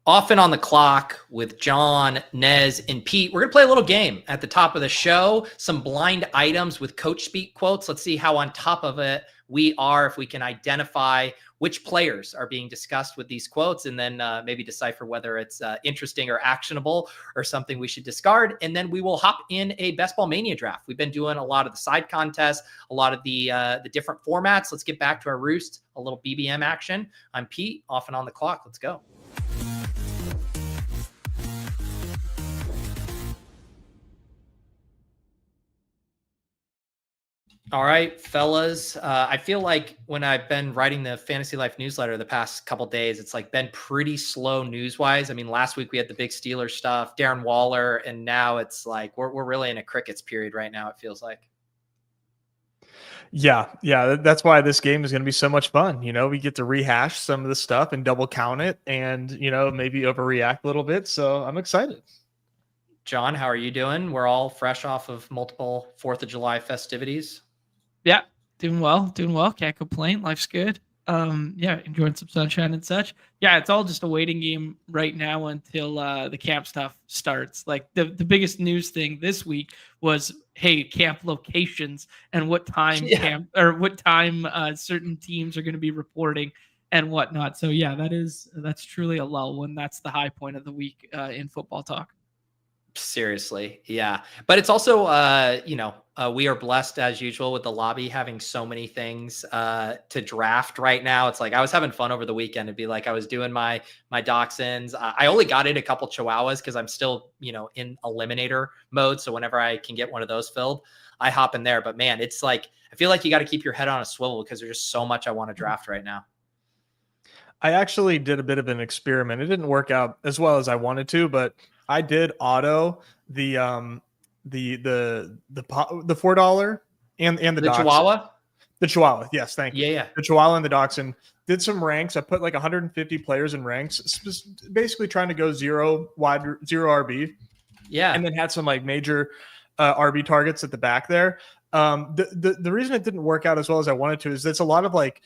Often on the clock with Jon, Nez, and Pete. We're going to play a little game at the top of the show. Some blind items with COACHSPEAK quotes. Let's see how on top of it we are, if we can identify which players are being discussed with these quotes, and then maybe decipher whether it's interesting or actionable or something we should discard. And then we will hop in a Best Ball Mania draft. We've been doing a lot of the side contests, a lot of the different formats. Let's get back to our roost, a little BBM action. I'm Pete, off and on the clock. Let's go. All right, fellas. I feel like when I've been writing the Fantasy Life newsletter the past couple days, it's like been pretty slow news-wise. I mean, last week we had the big Steelers stuff, Darren Waller, and now it's like we're really in a crickets period right now, it feels like. Yeah. That's why this game is going to be so much fun. You know, we get to rehash some of the stuff and double count it and, you know, maybe overreact a little bit. So I'm excited. Jon, how are you doing? We're all fresh off of multiple 4th of July festivities. Yeah, doing well. Can't complain. Life's good. Yeah, enjoying some sunshine and such. Yeah, it's all just a waiting game right now until the camp stuff starts. Like the biggest news thing this week was, hey, camp locations and what time camp or what time certain teams are going to be reporting and whatnot. So yeah, that's truly a lull when that's the high point of the week in football talk. Seriously. Yeah. But it's also, we are blessed as usual with the lobby having so many things to draft right now. It's like I was having fun over the weekend. It'd be like I was doing my dachshunds. I only got in a couple chihuahuas because I'm still, in eliminator mode. So whenever I can get one of those filled, I hop in there. But man, it's like I feel like you got to keep your head on a swivel because there's just so much I want to draft right now. I actually did a bit of an experiment. It didn't work out as well as I wanted to, but I did auto the $4 and the Chihuahua. The Chihuahua, yes, thank you. Yeah. The Chihuahua and the Dachshund. Did some ranks. I put like 150 players in ranks, basically trying to go zero RB. Yeah, and then had some like major RB targets at the back there. The reason it didn't work out as well as I wanted to is it's a lot of like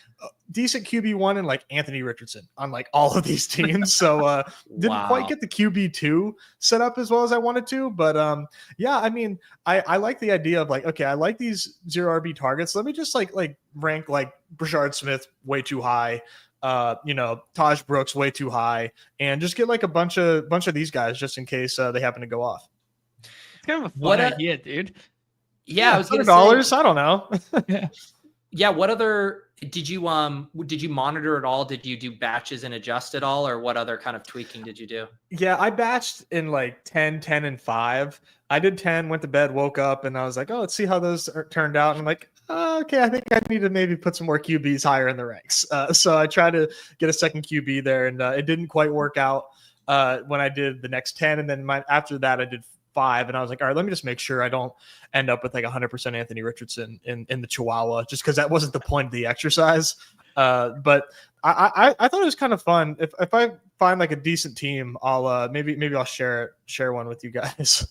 decent QB1 and like Anthony Richardson on like all of these teams. So didn't quite get the QB2 set up as well as I wanted to. But yeah, I mean, I like the idea of like, okay, I like these zero RB targets. Let me just like rank like Brashard Smith way too high. Taj Brooks way too high, and just get like a bunch of these guys just in case they happen to go off. It's kind of a fun idea, dude. Yeah, I was gonna $100. I don't know. Yeah. What other did you monitor at all? Did you do batches and adjust at all, or what other kind of tweaking did you do? Yeah, I batched in like 10, and 5. I did 10, went to bed, woke up, and I was like, oh, let's see how those turned out. And I'm like, okay, I think I need to maybe put some more QBs higher in the ranks. So I tried to get a second QB there, and it didn't quite work out when I did the next 10. And then after that, I did 5, and I was like, all right, let me just make sure I don't end up with like 100% Anthony Richardson in the Chihuahua, just because that wasn't the point of the exercise. But I thought it was kind of fun. If I find like a decent team, I'll maybe I'll share one with you guys.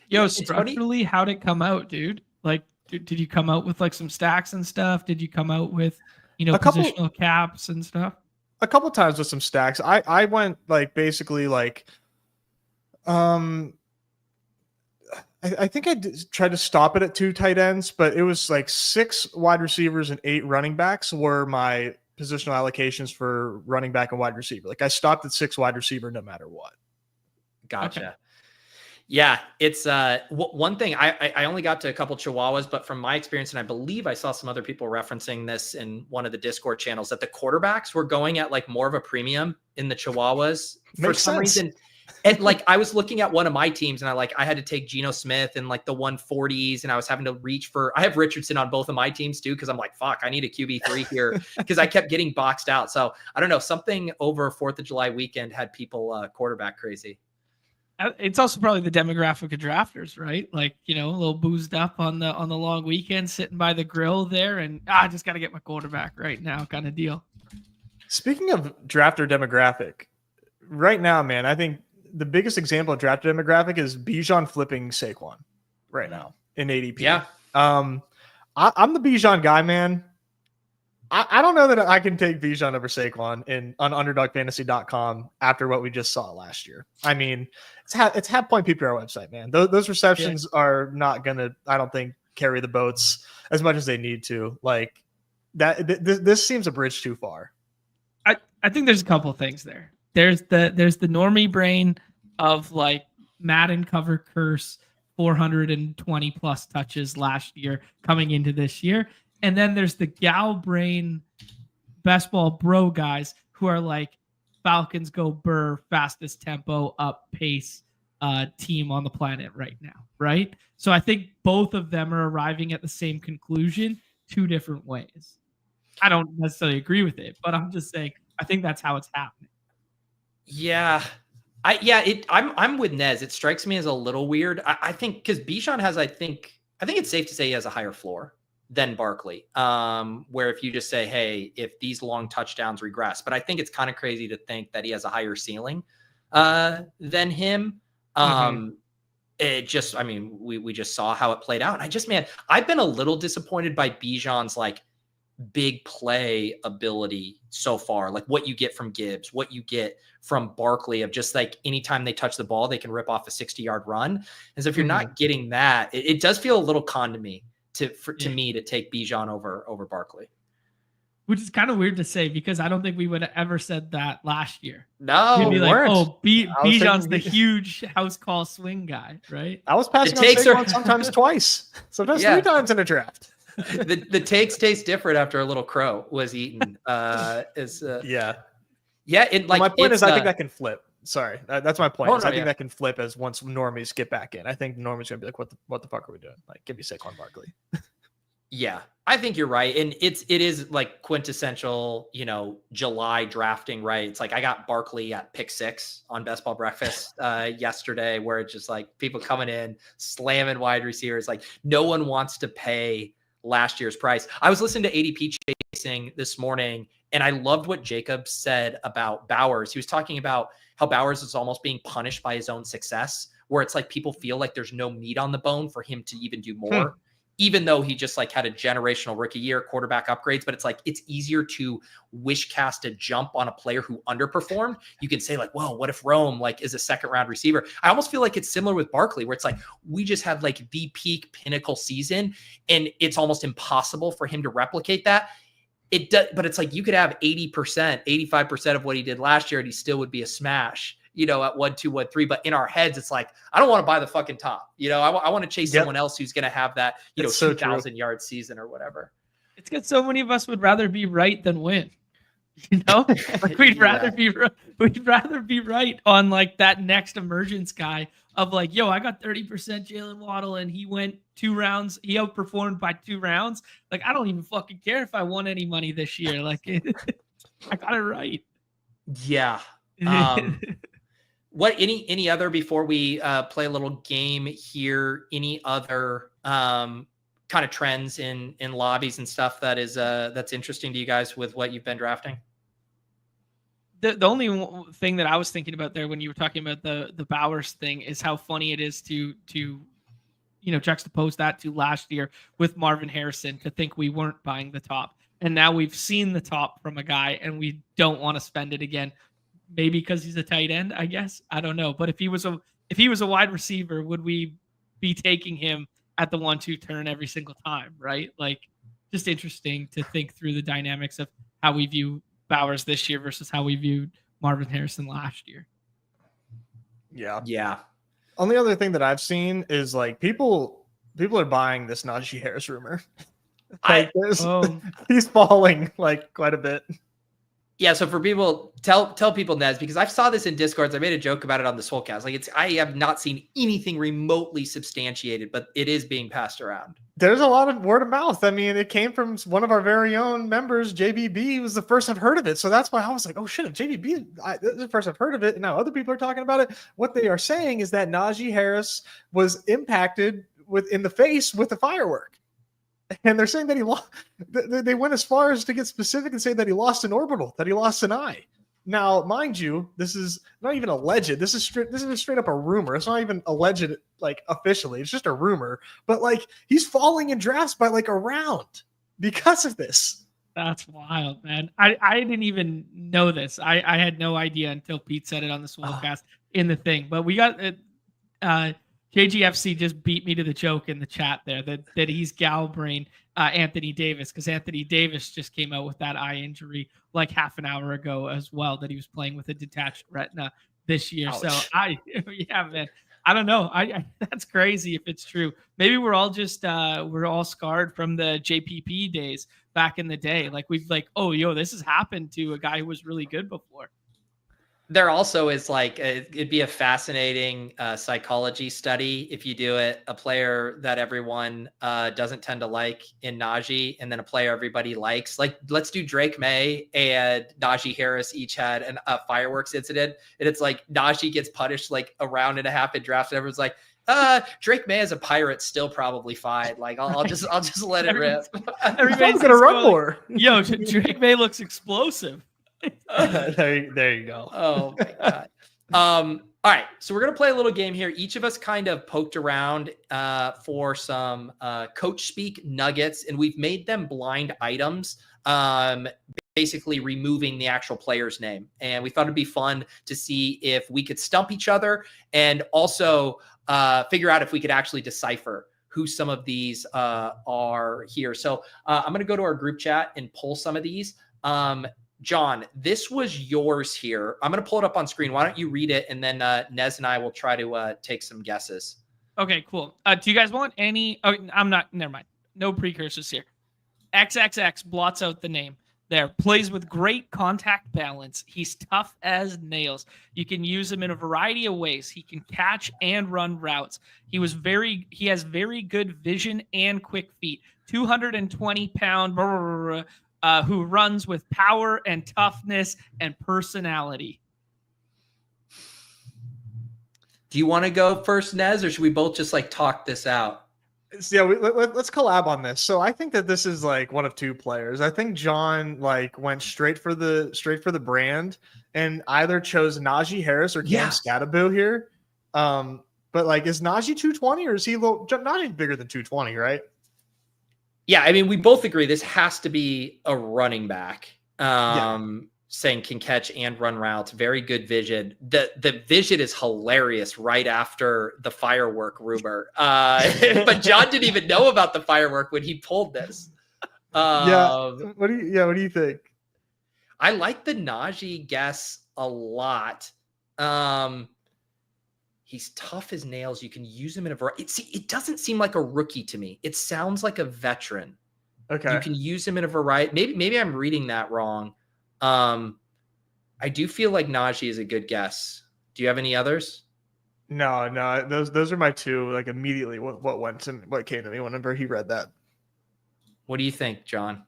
Yo, structurally, how'd it come out, dude? Like, did you come out with like some stacks and stuff? Did you come out with positional caps and stuff? A couple times with some stacks. I went like basically like I think I tried to stop it at 2 tight ends, but it was like 6 wide receivers and 8 running backs were my positional allocations for running back and wide receiver. Like I stopped at 6 wide receiver no matter what. Gotcha. Okay. Yeah, it's one thing. I only got to a couple Chihuahuas, but from my experience, and I believe I saw some other people referencing this in one of the Discord channels, that the quarterbacks were going at like more of a premium in the Chihuahuas for some reason. And like I was looking at one of my teams, and I had to take Geno Smith and like the 140s, and I was having to reach for. I have Richardson on both of my teams too, because I'm like, fuck, I need a QB3 here because I kept getting boxed out. So I don't know, something over 4th of July weekend had people quarterback crazy. It's also probably the demographic of drafters, right? Like, a little boozed up on the long weekend, sitting by the grill there, and I just got to get my quarterback right now, kind of deal. Speaking of drafter demographic, right now, man, I think the biggest example of drafter demographic is Bijan flipping Saquon right now in ADP. Yeah. I'm the Bijan guy, man. I don't know that I can take Bijan over Saquon on UnderdogFantasy.com after what we just saw last year. I mean, it's half point PPR website, man. Those receptions are not gonna, I don't think, carry the boats as much as they need to. Like that, this seems a bridge too far. I think there's a couple things there. There's the normie brain of like Madden cover curse 420 plus touches last year coming into this year. And then there's the gal brain best ball bro guys who are like Falcons go burr, fastest tempo up pace team on the planet right now. Right. So I think both of them are arriving at the same conclusion 2 different ways. I don't necessarily agree with it, but I'm just saying, I think that's how it's happening. Yeah. I'm with Nez. It strikes me as a little weird. I think because Bijan has, I think it's safe to say he has a higher floor than Barkley. Where if you just say, hey, if these long touchdowns regress, but I think it's kind of crazy to think that he has a higher ceiling than him. It just, I mean, we just saw how it played out. And I've been a little disappointed by Bijan's like big play ability so far, like what you get from Gibbs, what you get from Barkley of just like anytime they touch the ball, they can rip off a 60-yard run. And so if you're not getting that, it does feel a little con to me to me to take Bijan over Barkley. Which is kind of weird to say because I don't think we would have ever said that last year. No, we'd be like, weren't. oh, Bijan's the huge house call swing guy, right? I was passing on Saquon sometimes twice, sometimes 3 times in a draft. the takes taste different after a little crow was eaten. My point is, I think that can flip. Sorry, that's my point. I think that can flip as once normies get back in. I think normies gonna be like, what the fuck are we doing? Like, give me Saquon Barkley. Yeah, I think you're right, and it is like quintessential, July drafting, right? It's like I got Barkley at pick 6 on Best Ball Breakfast yesterday, where it's just like people coming in slamming wide receivers. Like no one wants to pay last year's price. I was listening to ADP Chasing this morning, and I loved what Jacob said about Bowers. He was talking about how Bowers is almost being punished by his own success, where it's like people feel like there's no meat on the bone for him to even do more, even though he just like had a generational rookie year, quarterback upgrades. But it's like, it's easier to wish cast a jump on a player who underperformed. You can say like, whoa, what if Rome like is a 2nd round receiver? I almost feel like it's similar with Barkley, where it's like, we just had like the peak pinnacle season and it's almost impossible for him to replicate that. It does, but it's like you could have 80%, 85% of what he did last year, and he still would be a smash, at 1, 2, 1, 3. But in our heads, it's like, I don't want to buy the fucking top. I want to chase someone else who's going to have that, 2,000-yard season or whatever. It's because so many of us would rather be right than win. Like we'd rather be right on like that next emergence guy of like, yo, I got 30% Jalen Waddle and he went 2 rounds. He outperformed by 2 rounds. Like, I don't even fucking care if I won any money this year. Like, I got it right. Yeah. What any other, before we play a little game here, any other kind of trends in lobbies and stuff that is that's interesting to you guys with what you've been drafting? The only thing that I was thinking about there when you were talking about the Bowers thing is how funny it is to juxtapose that to last year with Marvin Harrison, to think we weren't buying the top. And now we've seen the top from a guy and we don't want to spend it again. Maybe because he's a tight end, I guess. I don't know. But if he was a wide receiver, would we be taking him at the 1-2 turn every single time, right? Like, just interesting to think through the dynamics of how we view Bowers this year versus how we viewed Marvin Harrison last year. Yeah. Only other thing that I've seen is like people are buying this Najee Harris rumor. Like, he's falling like quite a bit. Yeah, so for people, tell people, Nez, because I saw this in Discords. I made a joke about it on the Soulcast. Like, I have not seen anything remotely substantiated, but it is being passed around. There's a lot of word of mouth. I mean, it came from one of our very own members, JBB, was the first I've heard of it. So that's why I was like, oh shit, if JBB, this is the first I've heard of it, and now other people are talking about it. What they are saying is that Najee Harris was impacted in the face with a firework. And they're saying that he lost. They went as far as to get specific and say that he lost an orbital, that he lost an eye. Now, mind you, this is not even alleged. This is straight up a rumor. It's not even alleged, like, officially. It's just a rumor. But like, he's falling in drafts by like a round because of this. That's wild, man. I didn't even know this. I had no idea until Pete said it on the Swolecast in the thing. But we got JGFC just beat me to the joke in the chat there that he's Galbrain Anthony Davis, because Anthony Davis just came out with that eye injury like half an hour ago as well, that he was playing with a detached retina this year. Ouch. So yeah, man. I don't know. I that's crazy if it's true. Maybe we're all just we're all scarred from the JPP days back in the day. Like we've like, oh, yo, this has happened to a guy who was really good before. There also is like, it'd be a fascinating psychology study if you do it. A player that everyone doesn't tend to like in Najee, and then a player everybody likes. Like, let's do Drake May and Najee Harris each had a fireworks incident. And it's like Najee gets punished like a round and a half in draft. And everyone's like, Drake May as a Pirate still probably fine. Like I'll just let it rip. Everybody's gonna run more. Yo, Drake May looks explosive. There you go. Oh my god. All right, so we're gonna play a little game here. Each of us kind of poked around for some coach speak nuggets, and we've made them blind items. Basically removing the actual player's name, and we thought it'd be fun to see if we could stump each other, and also figure out if we could actually decipher who some of these are here. So I'm gonna go to our group chat and pull some of these. John, this was yours here. I'm going to pull it up on screen. Why don't you read it, and then Nez and I will try to take some guesses. Okay, cool. Do you guys want any? Oh, I'm not. Never mind. No precursors here. XXX blots out the name. There. Plays with great contact balance. He's tough as nails. You can use him in a variety of ways. He can catch and run routes. He has very good vision and quick feet. 220-pound. Who runs with power and toughness and personality. Do you want to go first, Nez, or should we both just like talk this out? Yeah, let's collab on this. So I think that this is like one of two players. I think John like went straight for the brand and either chose Najee Harris or Cam Skattebo here. But like, is Najee 220 or is he Najee's bigger than 220, right? Yeah, I mean, we both agree this has to be a running back. Saying can catch and run routes, very good vision. The vision is hilarious right after the firework rumor. But John didn't even know about the firework when he pulled this. What do you think? I like the Najee guess a lot. He's tough as nails. You can use him in a variety. It doesn't seem like a rookie to me. It sounds like a veteran. Okay. You can use him in a variety. Maybe I'm reading that wrong. I do feel like Najee is a good guess. Do you have any others? No. Those are my two. Like immediately, what came to me whenever he read that. What do you think, John?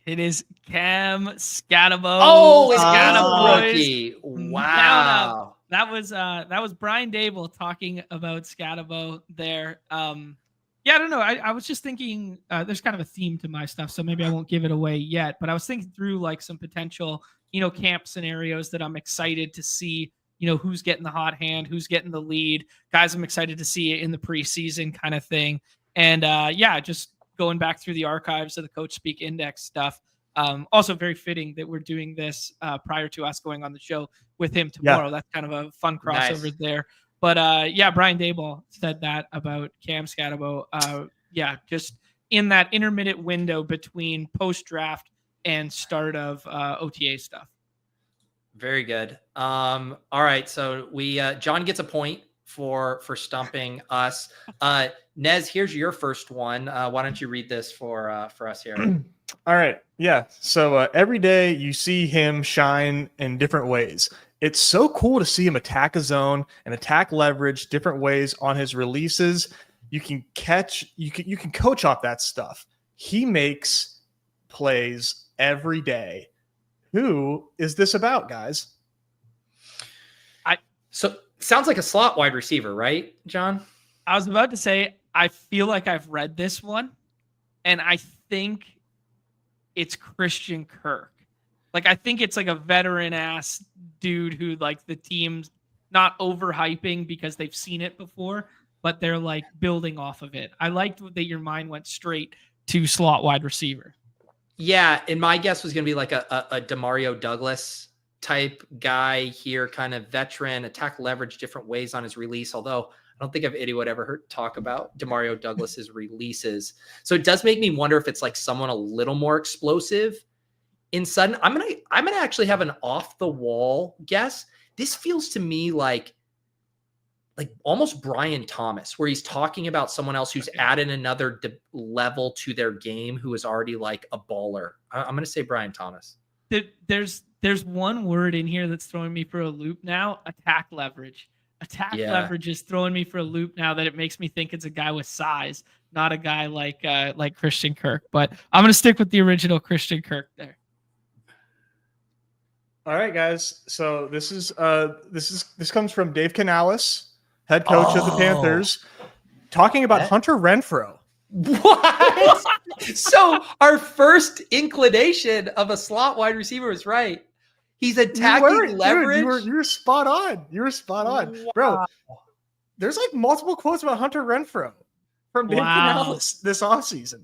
It is Cam Skattebo. Oh, it's Skattebo rookie. Wow. That was Brian Dable talking about Skattebo there. Yeah, I don't know. I was just thinking there's kind of a theme to my stuff, so maybe I won't give it away yet. But I was thinking through like some potential, camp scenarios that I'm excited to see, who's getting the hot hand, who's getting the lead. Guys, I'm excited to see it in the preseason kind of thing. And just going back through the archives of the Coach Speak Index stuff. Also very fitting that we're doing this prior to us going on the show with him tomorrow. That's kind of a fun crossover there. But Brian Dable said that about Cam Skattebo. Just in that intermittent window between post-draft and start of OTA stuff. Very good. All right, so we John gets a point for stumping us. Nez, here's your first one. Why don't you read this for us here? All right. Yeah. So every day you see him shine in different ways. It's so cool to see him attack a zone and attack leverage different ways on his releases. You can coach off that stuff. He makes plays every day. Who is this about, guys? So sounds like a slot wide receiver, right, John? I was about to say, I feel like I've read this one, and I think it's Christian Kirk. Like, I think it's like a veteran ass dude who like the team's not overhyping because they've seen it before, but they're like building off of it. I liked that your mind went straight to slot wide receiver. Yeah, and my guess was going to be like a Demario Douglas type guy here, kind of veteran, attack leverage different ways on his release. Although I don't think anyone ever heard talk about Demario Douglas's releases. So it does make me wonder if it's like someone a little more explosive in sudden. I'm gonna actually have an off the wall guess. This feels to me like almost Brian Thomas, where he's talking about someone else who's added another level to their game, who is already like a baller. I'm going to say Brian Thomas. There's one word in here that's throwing me for a loop now. Attack leverage. Leverage is throwing me for a loop now, that it makes me think it's a guy with size, not a guy like Christian Kirk. But I'm going to stick with the original Christian Kirk there. All right, guys. So this comes from Dave Canales, head coach of the Panthers, talking about Hunter Renfrow. What? So our first inclination of a slot wide receiver was right. He's attacking leverage. Dude, you were spot on. Wow. Bro. There's like multiple quotes about Hunter Renfrow from Dave Canales this offseason.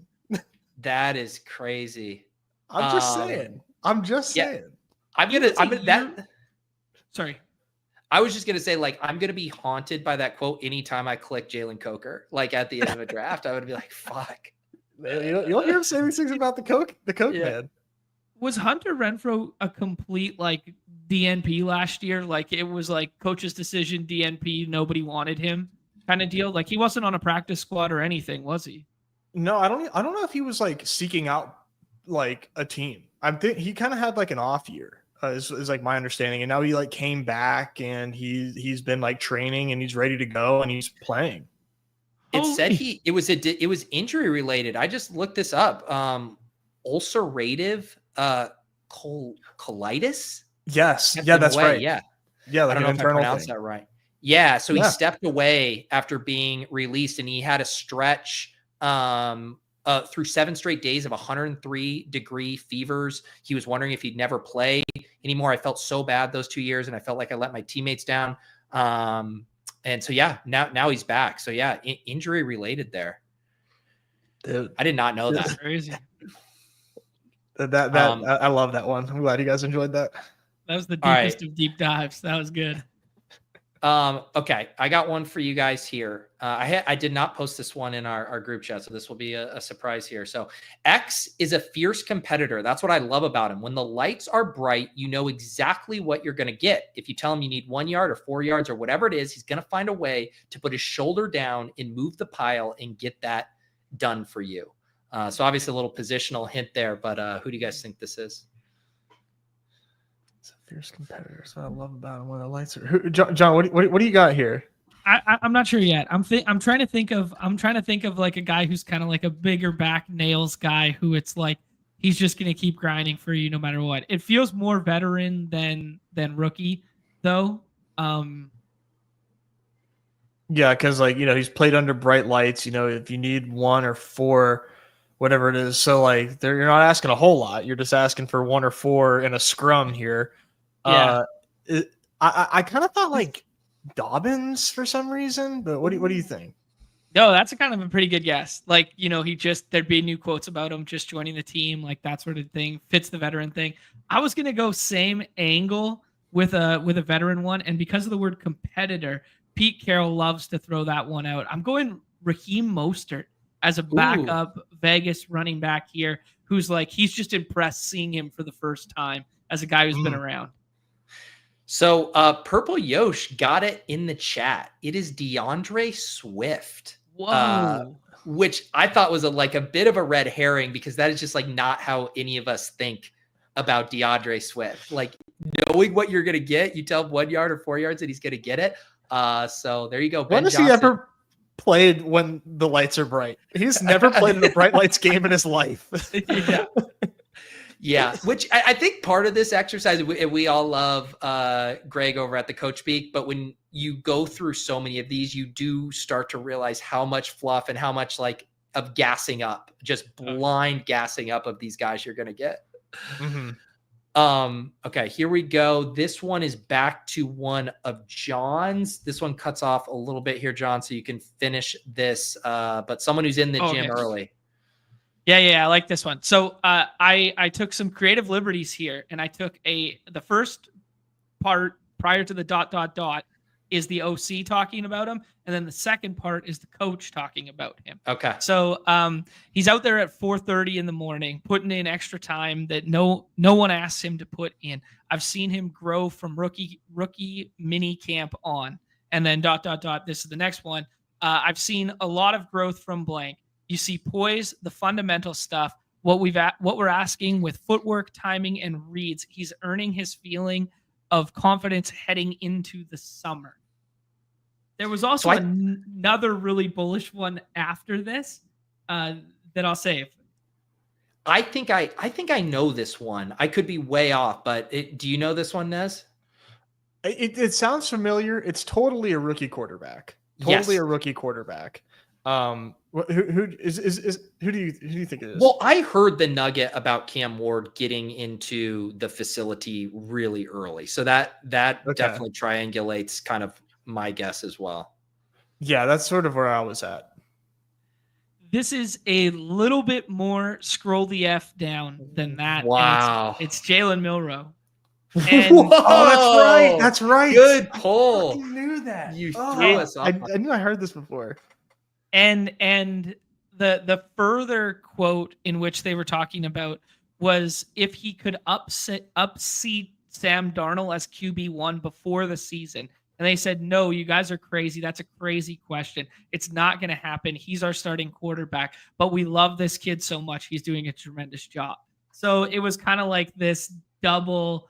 That is crazy. I'm just saying. Sorry. I was just going to say, like, I'm going to be haunted by that quote anytime I click Jalen Coker. Like, at the end of a draft, I would be like, fuck. You'll hear him say these things about the Coke man. Was Hunter Renfrow a complete, like, DNP last year? Like, it was, like, coach's decision, DNP, nobody wanted him kind of deal? Like, he wasn't on a practice squad or anything, was he? No, I don't know if he was, like, seeking out, like, a team. I think he kind of had, like, an off year. Is like my understanding, and now he like came back and he's been like training and he's ready to go and he's playing. It said it was injury related. I just looked this up. Ulcerative colitis. Yes, that's right. Yeah, like I don't know if I pronounced that right. Yeah, so he stepped away after being released, and he had a stretch through 7 straight days of 103-degree fevers. He was wondering if he'd never play anymore. I felt so bad those 2 years, and I felt like I let my teammates down. And so, yeah, now he's back. So, yeah, injury related there. Dude, I did not know that. That's crazy. I love that one. I'm glad you guys enjoyed that. That was the deepest of deep dives. That was good. Okay, I got one for you guys here. I did not post this one in our group chat, so this will be a surprise here. So X is a fierce competitor. That's what I love about him. When the lights are bright, you know exactly what you're going to get. If you tell him you need 1 yard or 4 yards or whatever it is, he's going to find a way to put his shoulder down and move the pile and get that done for you. So obviously a little positional hint there, but who do you guys think this is? Fierce competitors. What I love about him when the lights are. John, what do you got here? I'm not sure yet. I'm trying to think of like a guy who's kind of like a bigger back nails guy who it's like he's just gonna keep grinding for you no matter what. It feels more veteran than rookie though. Yeah, because like he's played under bright lights. If you need 1 or 4. Whatever it is. So like you're not asking a whole lot. You're just asking for 1 or 4 in a scrum here. Yeah. I kind of thought like Dobbins for some reason, but what do you think? No, that's a kind of a pretty good guess. Like, there'd be new quotes about him just joining the team, like that sort of thing. Fits the veteran thing. I was gonna go same angle with a veteran one, and because of the word competitor, Pete Carroll loves to throw that one out. I'm going Raheem Mostert as a backup Vegas running back here, who's like, he's just impressed seeing him for the first time as a guy who's been around. So Purple Yosh got it in the chat. It is DeAndre Swift. Whoa. Which I thought was a bit of a red herring, because that is just like not how any of us think about DeAndre Swift. Like, knowing what you're going to get, you tell him 1 yard or 4 yards and he's going to get it. So there you go. When has he ever played when the lights are bright? He's never played in a bright lights game in his life. Yeah, which I think part of this exercise, we all love Greg over at the COACHSPEAK, but when you go through so many of these, you do start to realize how much fluff and how much of gassing up, just blind gassing up of these guys you're going to get. Mm-hmm. Okay, here we go. This one is back to one of John's. This one cuts off a little bit here, John, so you can finish this. But someone who's in the gym early. Yeah, I like this one. So I took some creative liberties here, and I took the first part prior to the ... is the OC talking about him, and then the second part is the coach talking about him. Okay. So he's out there at 4:30 in the morning, putting in extra time that no one asks him to put in. I've seen him grow from rookie mini camp on, and then ... This is the next one. I've seen a lot of growth from blank. You see poise, the fundamental stuff, what we're asking with footwork, timing, and reads. He's earning his feeling of confidence heading into the summer. There was also another really bullish one after this that I'll save. I think I know this one. I could be way off, but do you know this one, Nez? It sounds familiar. It's totally a rookie quarterback. Totally a rookie quarterback. Who do you think it is? Well, I heard the nugget about Cam Ward getting into the facility really early, so that definitely triangulates kind of my guess as well. Yeah, that's sort of where I was at. This is a little bit more scroll the F down than that. Wow. It's Jalen Milroe. And, oh, that's right. Good pull. I knew that. You threw us off. I knew I heard this before. And the further quote in which they were talking about was if he could upseat Sam Darnold as QB1 before the season. And they said, no, you guys are crazy. That's a crazy question. It's not going to happen. He's our starting quarterback, but we love this kid so much. He's doing a tremendous job. So it was kind of like this double,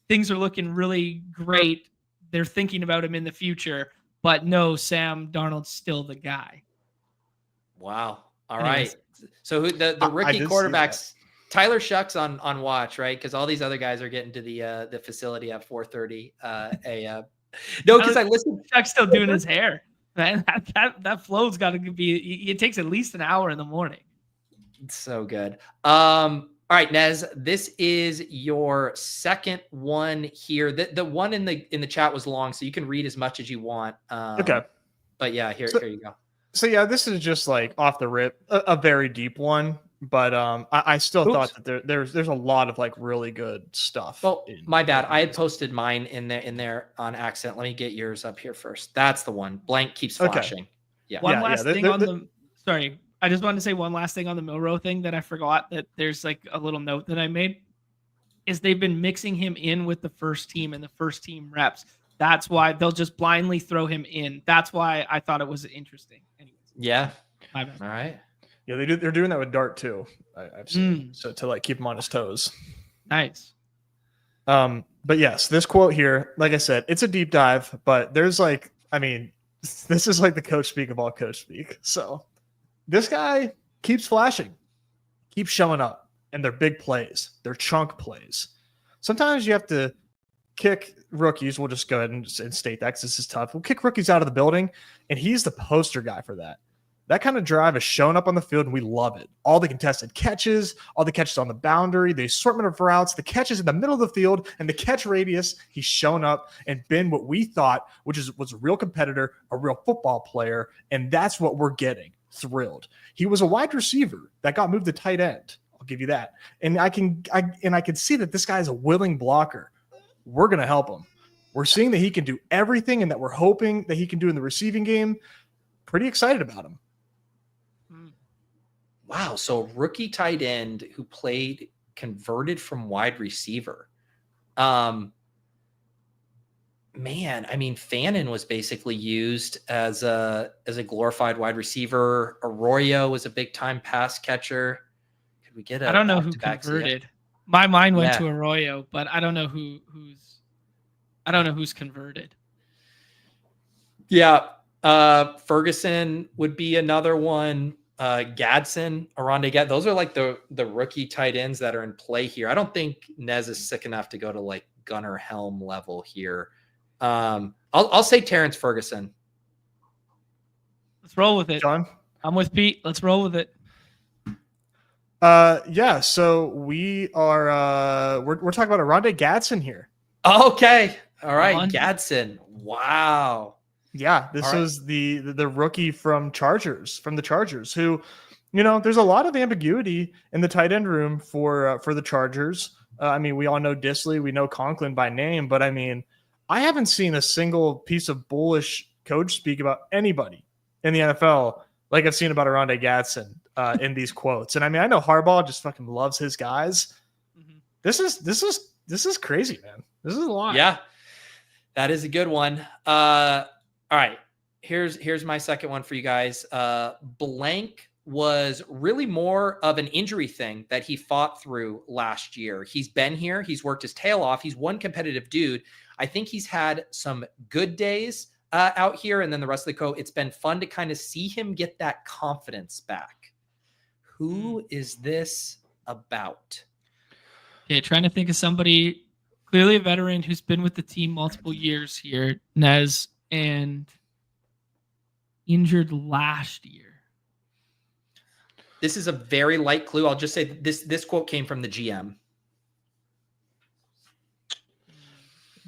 things are looking really great. They're thinking about him in the future, but no, Sam Darnold's still the guy. Wow. All right. So who the rookie quarterbacks, Tyler Shuck's on watch, right? Because all these other guys are getting to the facility at 4:30 a.m. No, because I listened. Shuck's still doing his hair. Man, that flow's got to be. It takes at least an hour in the morning. It's so good. All right, Nez, this is your second one here. The one in the chat was long, so you can read as much as you want. Okay. But yeah, here you go. So yeah, this is just like off the rip, a very deep one. But I still thought that there's a lot of like really good stuff. Well, my bad. I had posted mine in there on accident. Let me get yours up here first. That's the one. Blank keeps flashing. Okay. Yeah. One last thing on the. Sorry, I just wanted to say one last thing on the Milroe thing that I forgot. That there's like a little note that I made. Is they've been mixing him in with the first team and the first team reps. That's why they'll just blindly throw him in. That's why I thought it was interesting. Anyways. Yeah. My bad. All right. Yeah, they're doing that with Dart too. I've seen so to like keep him on his toes. Nice. But yes, this quote here, like I said, it's a deep dive, but there's like, I mean, this is like the coach speak of all coach speak. So this guy keeps flashing, keeps showing up, and they're big plays. They're chunk plays. Sometimes you have to kick rookies. We'll just go ahead and state that because this is tough. We'll kick rookies out of the building, and he's the poster guy for that. That kind of drive is showing up on the field, and we love it. All the contested catches, all the catches on the boundary, the assortment of routes, the catches in the middle of the field, and the catch radius. He's shown up and been what we thought, was a real competitor, a real football player, and that's what we're getting. Thrilled. He was a wide receiver that got moved to tight end. I'll give you that. And I can see that this guy is a willing blocker. We're going to help him. We're seeing that he can do everything and that we're hoping that he can do in the receiving game. Pretty excited about him. Wow. So rookie tight end who converted from wide receiver. Man, I mean, Fannin was basically used as a glorified wide receiver. Arroyo was a big time pass catcher. Could we get I don't know who converted. Yet? My mind went to Arroyo, but I don't know who's converted. Yeah. Ferguson would be another one. Gadsden, Aronde, those are like the rookie tight ends that are in play here. I don't think Nez is sick enough to go to like Gunnar Helm level here. I'll say Terrence Ferguson. Let's roll with it. John? I'm with Pete. Let's roll with it. Yeah, so we are we're talking about Aronde Gadsden here. Okay. All right, Gadsden. Wow. Yeah, this was the rookie from the Chargers, who there's a lot of ambiguity in the tight end room for the Chargers. I mean, we all know Disley, we know Conklin by name, but I mean, I haven't seen a single piece of bullish coach speak about anybody in the NFL like I've seen about Aronde Gadsden in these quotes. And I mean, I know Harbaugh just fucking loves his guys. Mm-hmm. This is crazy, man. This is a lot. Yeah, that is a good one. All right, here's my second one for you guys. Blank was really more of an injury thing that he fought through last year. He's been here. He's worked his tail off. He's one competitive dude. I think he's had some good days out here. And then the rest of the coach, it's been fun to kind of see him get that confidence back. Who is this about? Okay, trying to think of somebody, clearly a veteran who's been with the team multiple years here, Nez, and injured last year. This is a very light clue. I'll just say this quote came from the GM.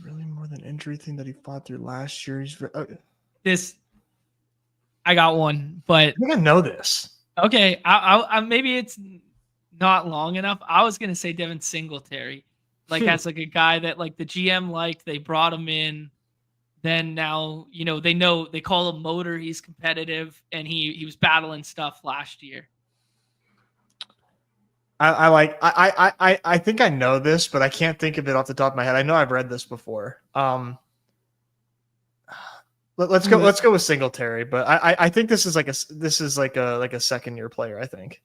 Really more than injury thing that he fought through last year. I got one, but I think I know this. Okay, I maybe it's not long enough. I was gonna say Devin Singletary, that's like a guy that like the GM liked. They brought him in. Then now they call him Motor. He's competitive, and he was battling stuff last year. I think I know this, but I can't think of it off the top of my head. I know I've read this before. Let's go with Singletary, but I think this is like a second year player, I think.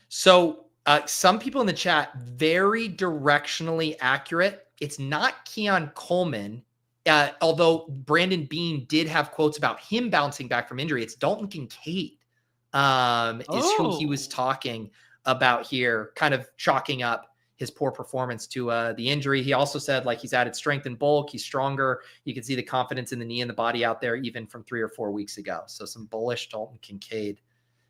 So some people in the chat, very directionally accurate. It's not Keon Coleman, although Brandon Beane did have quotes about him bouncing back from injury. It's Dalton Kincaid is who he was talking about here, kind of chalking up his poor performance to the injury. He also said he's added strength and bulk. He's stronger. You can see the confidence in the knee and the body out there, even from 3 or 4 weeks ago. So some bullish Dalton Kincaid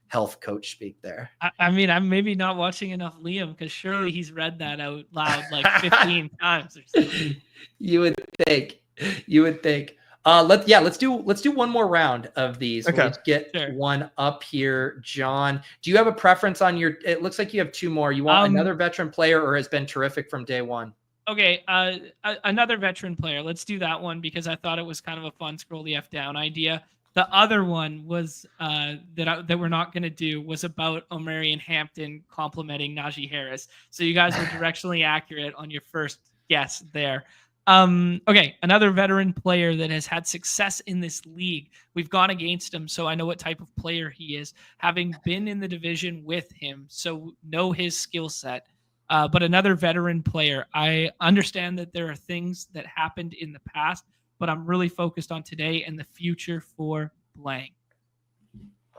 health coach speak there. I mean, I'm maybe not watching enough Liam because surely he's read that out loud 15 times or something. You would think. Let's do one more round of these. Okay. Let's get one up here. John, do you have a preference on it looks like you have 2 more. You want another veteran player or has been terrific from day one? Okay. Another veteran player. Let's do that one because I thought it was kind of a fun scroll the F down idea. The other one was that we're not going to do was about Omarion Hampton complimenting Najee Harris. So you guys were directionally accurate on your first guess there. Okay, another veteran player that has had success in this league. We've gone against him, so I know what type of player he is, having been in the division with him, so know his skill set. But another veteran player. I understand that there are things that happened in the past, but I'm really focused on today and the future for blank.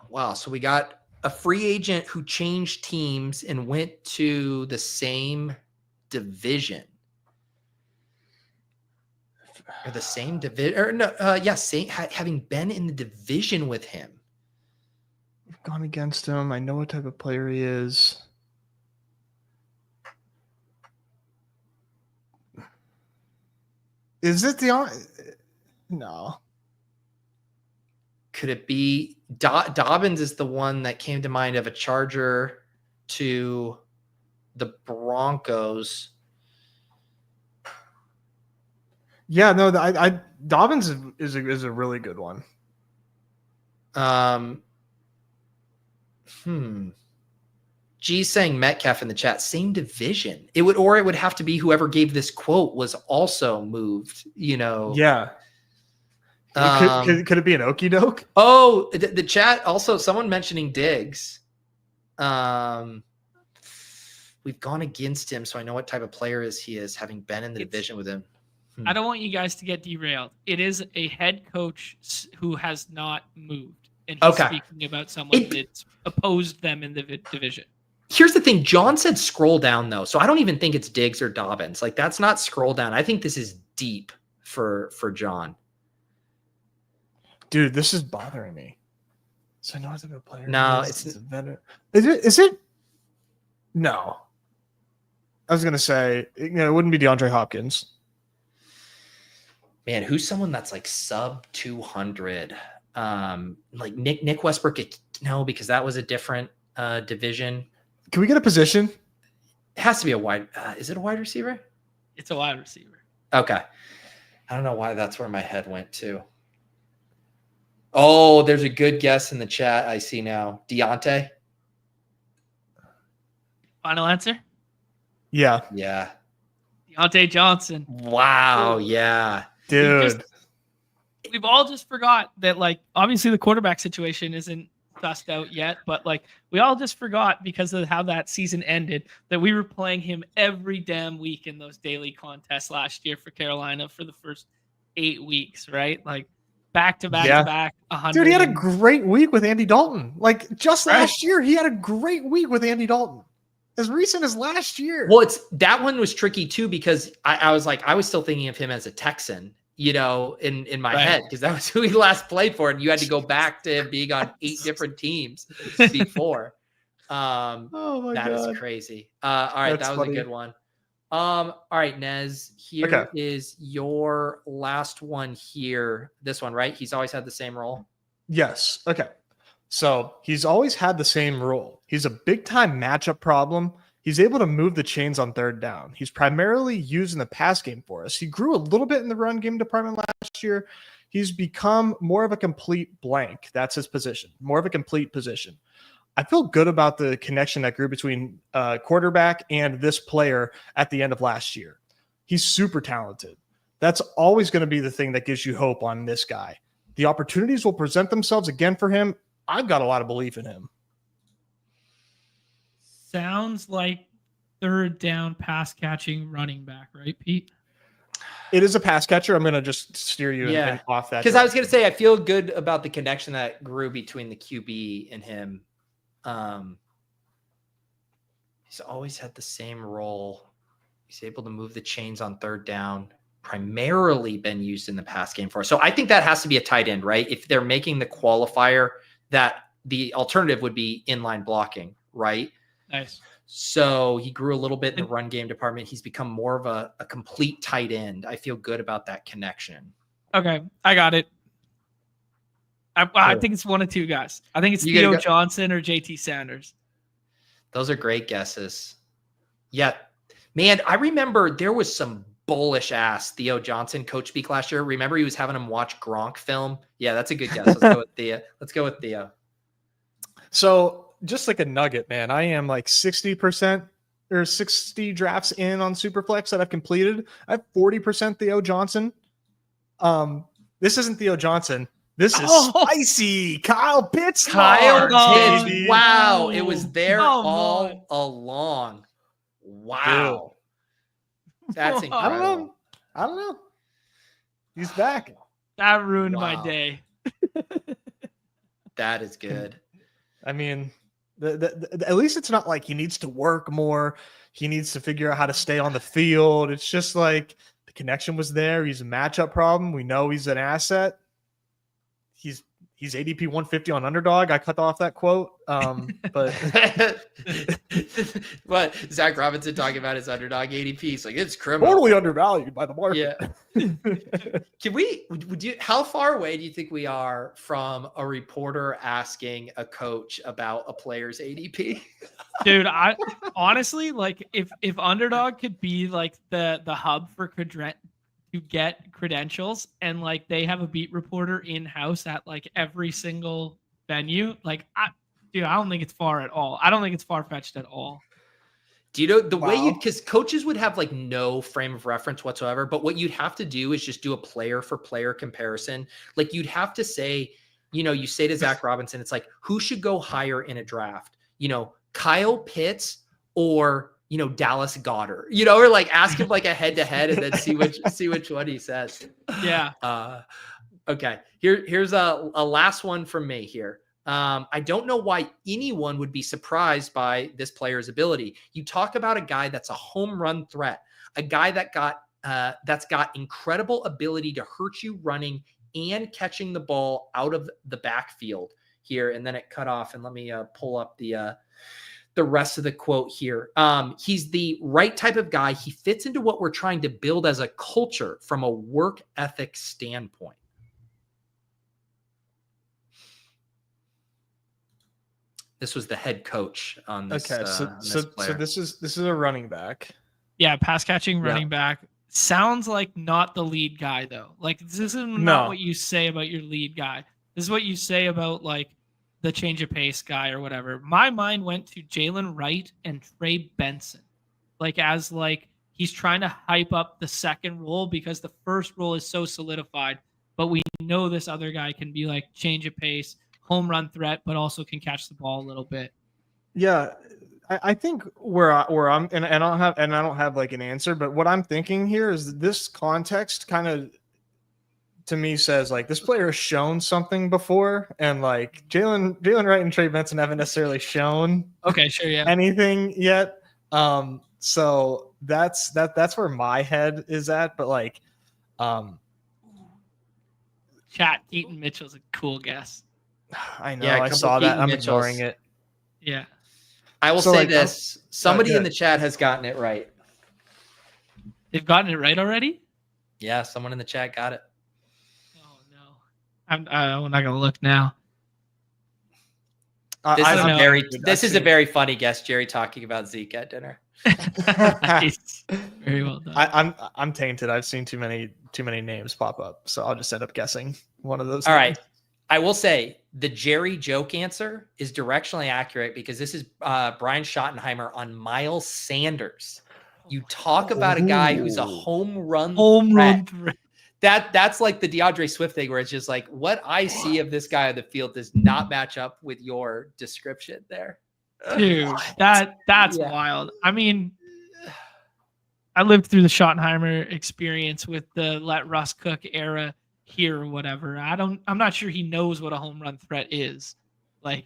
Wow, so we got a free agent who changed teams and went to the same division. Or the same division, or no? Having been in the division with him. We've gone against him. I know what type of player he is. Is it no? Could it be Dobbins? Is the one that came to mind of a Charger to the Broncos. Yeah, no, Dobbins is a really good one. G's saying Metcalf in the chat, same division. It would have to be whoever gave this quote was also moved, Yeah. Could it be an okie doke? Oh, the chat also, someone mentioning Diggs. We've gone against him, so I know what type of player he is, having been in the division with him. I don't want you guys to get derailed. It is a head coach who has not moved, and he's speaking about someone that's opposed them in the division. Here's the thing. John said scroll down, though, so I don't even think it's Diggs or Dobbins. Like, that's not scroll down. I think this is deep for John. Dude, this is bothering me. So I know it's a good player. No, it's a veteran. Is it? No. I was gonna say, it wouldn't be DeAndre Hopkins. Man, who's someone that's like sub 200? Like Nick Westbrook? No, because that was a different division. Can we get a position? It has to be a wide. Is it a wide receiver? It's a wide receiver. Okay. I don't know why that's where my head went to. Oh, there's a good guess in the chat. I see now. Deontay. Final answer? Yeah. Yeah. Deontay Johnson. Wow. Yeah. Dude. We've all just forgot that, like, obviously the quarterback situation isn't sussed out yet, but like we all just forgot because of how that season ended that we were playing him every damn week in those daily contests last year for Carolina for the first 8 weeks, right? Like back to back to back. 100. Dude, he had a great week with Andy Dalton. Like just last year, he had a great week with Andy Dalton. As recent as last year. Well, that one was tricky too because I was still thinking of him as a Texan, you know, in my head, because that was who he last played for, and you had to go back to him being on 8 different teams before. Oh my God, is crazy. All right, that was a good one. All right, Nez, here is your last one here. This one, right? He's always had the same role. Yes. Okay. So he's always had the same role. He's a big time matchup problem. He's able to move the chains on third down. He's primarily used in the pass game for us. He grew a little bit in the run game department last year. He's become more of a complete blank. That's his position, more of a complete position. I feel good about the connection that grew between quarterback and this player at the end of last year. He's super talented. That's always going to be the thing that gives you hope on this guy. The opportunities will present themselves again for him. I've got a lot of belief in him. Sounds like third down pass catching running back, right, Pete? It is a pass catcher. I'm going to just steer you off that. Because I was going to say, I feel good about the connection that grew between the QB and him. He's always had the same role. He's able to move the chains on third down, primarily been used in the pass game for us. So I think that has to be a tight end, right? If they're making the qualifier, that the alternative would be inline blocking, right? Nice. So he grew a little bit in the run game department. He's become more of a complete tight end. I feel good about that connection. Okay, I got it. I think it's one of two guys. I think it's Theo Johnson or JT Sanders. Those are great guesses. Yeah, man, I remember there was some bullish ass Theo Johnson COACHSPEAK last year. Remember he was having him watch Gronk film? Yeah, that's a good guess. Let's go with Theo. So just like a nugget, man, I am like 60% or 60 drafts in on Superflex that I've completed. I have 40% Theo Johnson. This isn't Theo Johnson. This is spicy. Kyle Pitts. Kyle Pitts. Wow. It was there all along. Wow. Dude. That's incredible. I don't know. He's back. That ruined my day. That is good. I mean, at least it's not like he needs to work more. He needs to figure out how to stay on the field. It's just like the connection was there. He's a matchup problem. We know he's an asset. He's ADP 150 on Underdog. I cut off that quote. But what Zach Robinson talking about his Underdog ADP? He's like, it's criminal. Totally undervalued by the market. Yeah. How far away do you think we are from a reporter asking a coach about a player's ADP? Dude, I honestly, like if Underdog could be like the hub for to get credentials, and like they have a beat reporter in-house at like every single venue, like I don't think it's far at all. I don't think it's far-fetched at all. Do you know the way because coaches would have like no frame of reference whatsoever, but what you'd have to do is just do a player for player comparison. Like you'd have to say, you say to Zach Robinson, it's like, who should go higher in a draft? Kyle Pitts or Dallas Goedert, or like ask him like a head to head and then see which one he says. Yeah. Okay. Here's a last one from me here. I don't know why anyone would be surprised by this player's ability. You talk about a guy that's a home run threat, a guy that's got incredible ability to hurt you running and catching the ball out of the backfield here. And then it cut off, and let me pull up the rest of the quote here. He's the right type of guy. He fits into what we're trying to build as a culture from a work ethic standpoint. This was the head coach on this. Okay, so this is a running back. Yeah, pass catching running Yep. back. Sounds like not the lead guy though. Like this is not what you say about your lead guy. This is what you say about like the change of pace guy or whatever. My mind went to Jalen Wright and Trey Benson. Like as like he's trying to hype up the second role because the first role is so solidified. But we know this other guy can be like change of pace, home run threat, but also can catch the ball a little bit. Yeah, I think where I'm and I don't have like an answer, but what I'm thinking here is this context kind of to me says like this player has shown something before, and like Jalen Wright and Trey Benson haven't necessarily shown anything yet. So that's where my head is at, but like Chat Keaton Mitchell's a cool guess. I know, I saw that. I'm ignoring it. Yeah. I will say this. Somebody in the chat has gotten it right. They've gotten it right already? Yeah, someone in the chat got it. Oh, no. I'm not going to look now. This is a very funny guess, Jerry talking about Zeke at dinner. Nice. Very well done. I'm tainted. I've seen too many names pop up, so I'll just end up guessing one of those. All right. I will say the Jerry joke answer is directionally accurate because this is Brian Schottenheimer on Miles Sanders. You talk about a guy who's a home run threat. That's like the DeAndre Swift thing where it's just like what I see of this guy on the field does not match up with your description there. Dude, that's wild. I mean, I lived through the Schottenheimer experience with the let Russ cook era here or whatever. I'm not sure he knows what a home run threat is. Like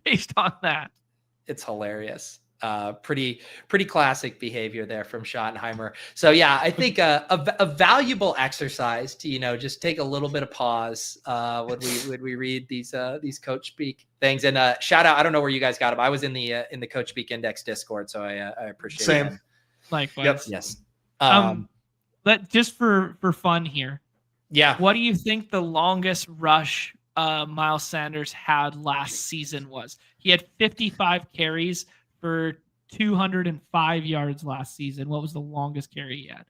based on that. It's hilarious. Pretty classic behavior there from Schottenheimer. So yeah, I think a valuable exercise to just take a little bit of pause when we read these Coach Speak things. And shout out, I don't know where you guys got them. I was in the Coach Speak Index Discord, so I appreciate it. Same. Likewise. Yep. Yes. But just for fun here. Yeah. What do you think the longest rush Miles Sanders had last season was? He had 55 carries for 205 yards last season. What was the longest carry he had?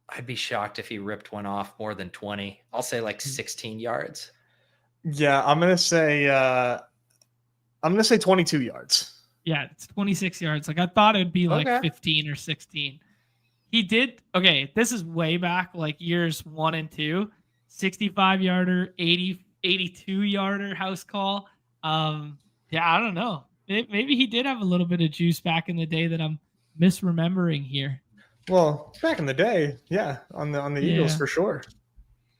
I'd be shocked if he ripped one off more than 20. I'll say like 16 yards. Yeah, I'm gonna say 22 yards. Yeah, it's 26 yards. Like I thought it'd be like 15 or 16. He did. Okay, this is way back, like years 1 and 2. 65-yarder, 82-yarder house call. Yeah, I don't know. Maybe he did have a little bit of juice back in the day that I'm misremembering here. Well, back in the day, yeah, on the Eagles for sure.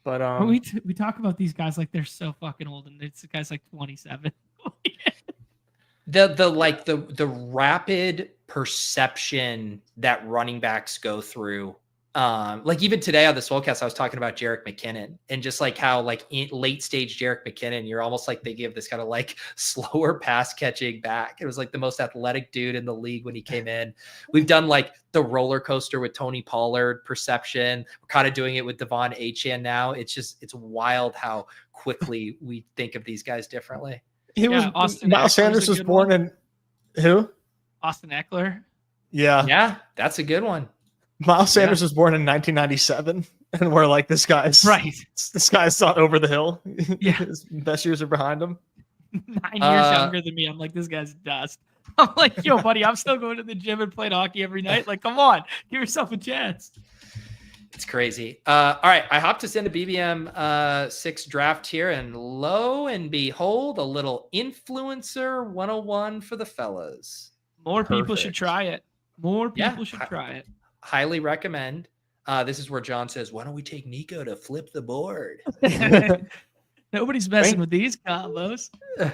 But we talk about these guys like they're so fucking old, and this guy's like 27. the rapid perception that running backs go through. Like even today on the Swolecast, I was talking about Jerick McKinnon and just like how like in late stage Jerick McKinnon, you're almost like they give this kind of like slower pass catching back. It was like the most athletic dude in the league when he came in. We've done like the roller coaster with Tony Pollard perception. We're kind of doing it with Devon Achane now. It's wild how quickly we think of these guys differently. Miles Sanders was born in who? Austin Eckler. Yeah, that's a good one. Miles Sanders was born in 1997, and we're like, this guy's not over the hill. Yeah, his best years are behind him. 9 years younger than me. I'm like, this guy's dust. I'm like, yo, buddy, I'm still going to the gym and playing hockey every night. Like, come on, give yourself a chance. It's crazy. All right, I hopped us into BBM 6 draft here, and lo and behold, a little influencer 101 for the fellas. More people should try it. More people should try it. Highly recommend. This is where John says, why don't we take Nico to flip the board? Nobody's messing with these combos.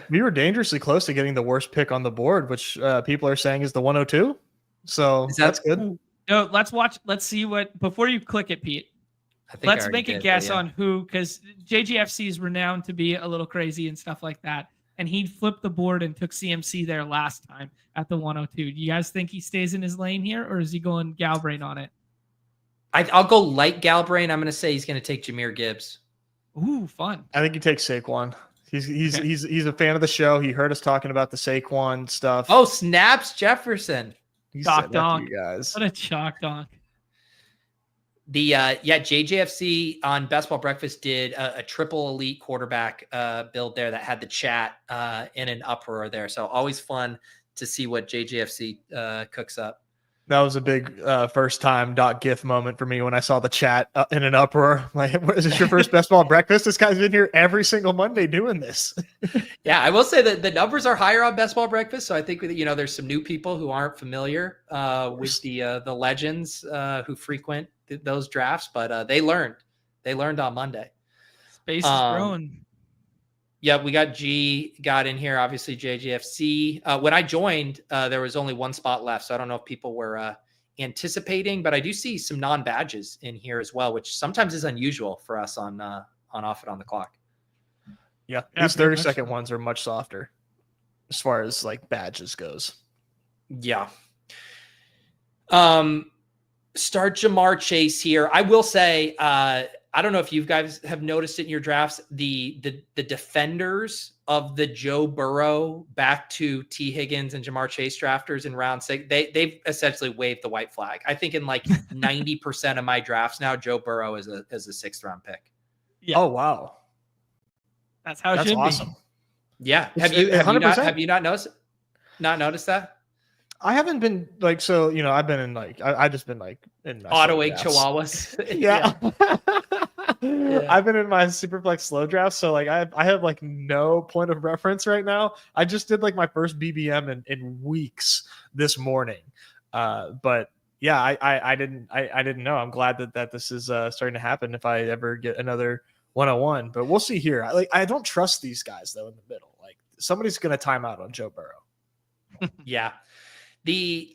We were dangerously close to getting the worst pick on the board, which people are saying is the 102. So that's good. No, let's see what, before you click it, Pete, let's make a guess on who, because JGFC is renowned to be a little crazy and stuff like that. And he flipped the board and took CMC there last time at the 102. Do you guys think he stays in his lane here, or is he going Galbrain on it? I'll go light Galbrain. I'm going to say he's going to take Jahmyr Gibbs. Ooh, fun. I think he takes Saquon. He's a fan of the show. He heard us talking about the Saquon stuff. Oh, snaps Jefferson. He Chalk said that to donk. you guys. What a chalk donk. The JJFC on Best Ball Breakfast did a triple elite quarterback build there that had the chat in an uproar there. So always fun to see what JJFC cooks up. That was a big first time .gif moment for me when I saw the chat in an uproar. Like, is this your first Best Ball Breakfast? This guy's been here every single Monday doing this. Yeah, I will say that the numbers are higher on Best Ball Breakfast. So I think that, there's some new people who aren't familiar with the legends who frequent those drafts, but they learned on Monday. Space is growing. Yeah, we got got in here, obviously JGFC. When I joined, there was only one spot left. So I don't know if people were anticipating, but I do see some non-badges in here as well, which sometimes is unusual for us on Off It on the Clock. Yeah, these 30-second ones are much softer as far as like badges goes. Yeah. Start Jamar Chase here. I will say, I don't know if you guys have noticed it in your drafts, the defenders of the Joe Burrow back to T. Higgins and Jamar Chase drafters in round 6, they've essentially waved the white flag. I think in like 90% of my drafts now, Joe Burrow is a 6th round pick. Yeah. Oh wow, that's how it should awesome. be. Yeah, have you not noticed that? I haven't been like, so, I've been in like, I just been like in my auto egg chihuahuas. Yeah. I've been in my Superflex slow draft. So like, I have like no point of reference right now. I just did like my first BBM in weeks this morning. But yeah, I didn't know. I'm glad that this is starting to happen if I ever get another 101, but we'll see here. I don't trust these guys though in the middle. Like somebody's going to time out on Joe Burrow. Yeah.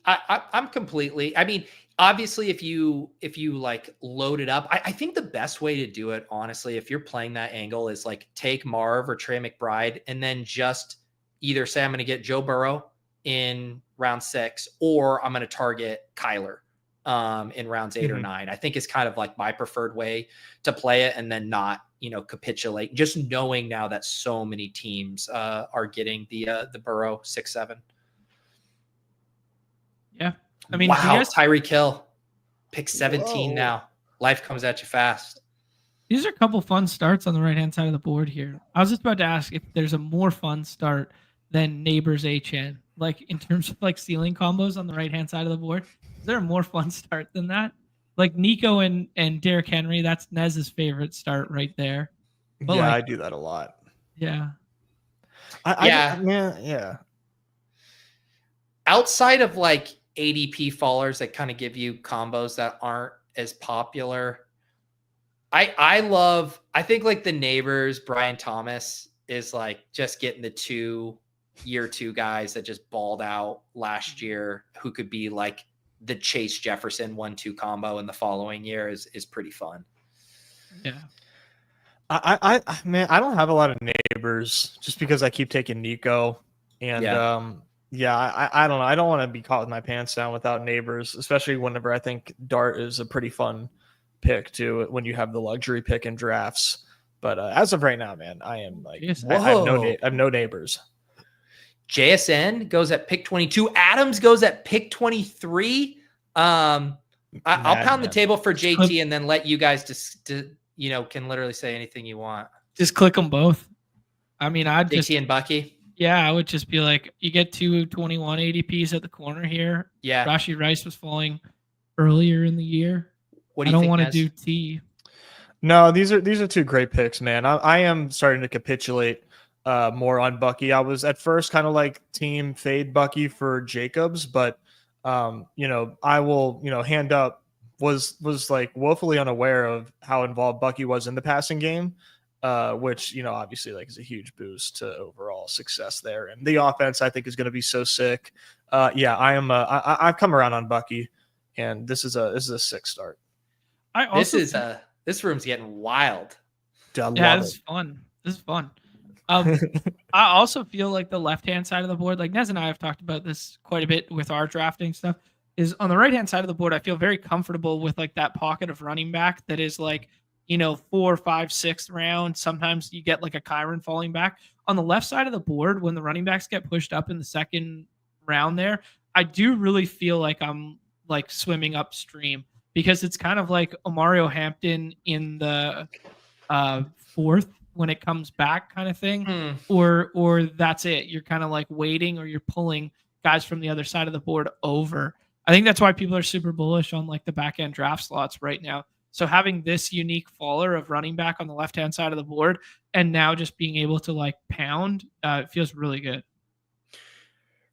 I'm completely, I mean, obviously if you like load it up, I think the best way to do it, honestly, if you're playing that angle is like take Marv or Trey McBride and then just either say, I'm going to get Joe Burrow in round 6, or I'm going to target Kyler in rounds 8 or 9, I think is kind of like my preferred way to play it, and then not, capitulate, just knowing now that so many teams are getting the Burrow 6-7. Yeah. I mean, wow, Tyreek Hill, pick 17 now. Life comes at you fast. These are a couple fun starts on the right-hand side of the board here. I was just about to ask if there's a more fun start than Neighbors HN, like in terms of like ceiling combos on the right-hand side of the board. Is there a more fun start than that? Like Nico and Derrick Henry, that's Nez's favorite start right there. But yeah, like, I do that a lot. Yeah. Yeah. Outside of like ADP fallers that kind of give you combos that aren't as popular, I think like the Neighbors, Brian Thomas is like just getting the year 2 guys that just balled out last year, who could be like the Chase Jefferson 1-2 combo in the following year is pretty fun. Yeah. I don't have a lot of Neighbors just because I keep taking Nico, and I don't know. I don't want to be caught with my pants down without Neighbors, especially whenever I think Dart is a pretty fun pick too when you have the luxury pick in drafts. But as of right now, man, I am like, I have no Neighbors. JSN goes at pick 22. Adams goes at pick 23. I'll pound the table for JT and then let you guys can literally say anything you want. Just click them both. I mean, JT and Bucky. Yeah, I would just be like, you get 221 ADPs at the corner here. Yeah. Rashee Rice was falling earlier in the year. What do you think? I don't want to do T. No, these are 2 great picks, man. I am starting to capitulate more on Bucky. I was at first kind of like team fade Bucky for Jacobs, but I will, hand up was like woefully unaware of how involved Bucky was in the passing game. Which, obviously like is a huge boost to overall success there. And the offense I think is going to be so sick. I've come around on Bucky, and this is a 6 start. This room's getting wild. This is fun. This is fun. I also feel like the left-hand side of the board, like Nez and I have talked about this quite a bit with our drafting stuff, is on the right-hand side of the board, I feel very comfortable with like that pocket of running back that is like, 4, 5, 6th round. Sometimes you get like a Kyron falling back. On the left side of the board, when the running backs get pushed up in the second round there, I do really feel like I'm like swimming upstream, because it's kind of like Mario Hampton in the 4th when it comes back kind of thing, or that's it. You're kind of like waiting, or you're pulling guys from the other side of the board over. I think that's why people are super bullish on like the back end draft slots right now. So having this unique faller of running back on the left-hand side of the board, and now just being able to like pound, it feels really good.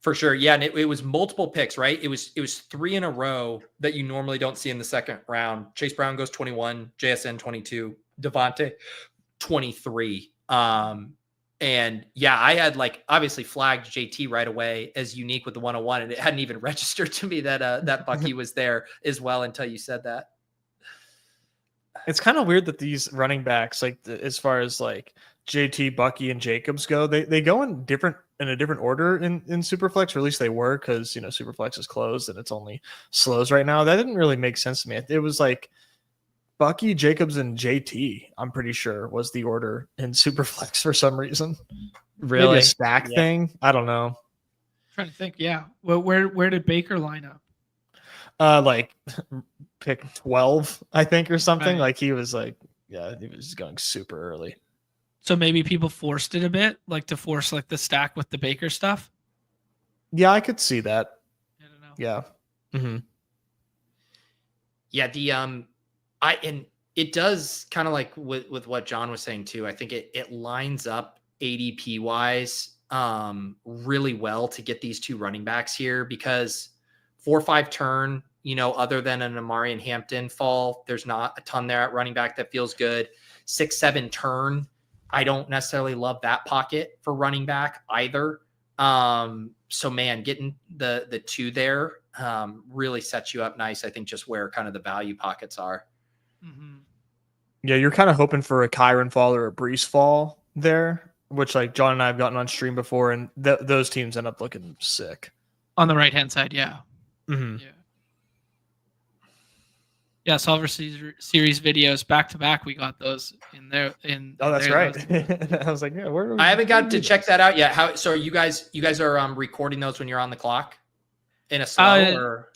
For sure. Yeah. And it was multiple picks, right? It was 3 in a row that you normally don't see in the second round. Chase Brown goes 21, JSN 22, Devontae 23. And yeah, I had like obviously flagged JT right away as unique with the 101, and it hadn't even registered to me that that Bucky was there as well until you said that. It's kind of weird that these running backs, like as far as like JT, Bucky, and Jacobs go, they go in a different order in Superflex, or at least they were, because Superflex is closed and it's only slows right now. That didn't really make sense to me. It was like Bucky, Jacobs, and JT, I'm pretty sure, was the order in Superflex for some reason. Really? Maybe a stack thing. I don't know. I'm trying to think. Yeah. Well, where did Baker line up? Like pick 12, I think, or something. Right. Like he was like, yeah, he was going super early. So maybe people forced it a bit, like to force like the stack with the Baker stuff. Yeah, I could see that. I don't know. Yeah. Mm-hmm. Yeah. And it does kind of like with what John was saying too. I think it lines up ADP wise really well to get these two running backs here, because 4-5 turn, other than an Amari and Hampton fall, there's not a ton there at running back that feels good. 6-7 turn, I don't necessarily love that pocket for running back either. So man, getting the 2 there really sets you up nice. I think just where kind of the value pockets are. Mm-hmm. Yeah, you're kind of hoping for a Kyron fall or a Brees fall there, which like John and I have gotten on stream before, and those teams end up looking sick. On the right-hand side, yeah. Mm-hmm. Yeah, Solver Series videos back to back. We got those in there. Oh, that's right. I was like, yeah, I haven't got to check that out yet. So you guys are recording those when you're on the clock in a slow or?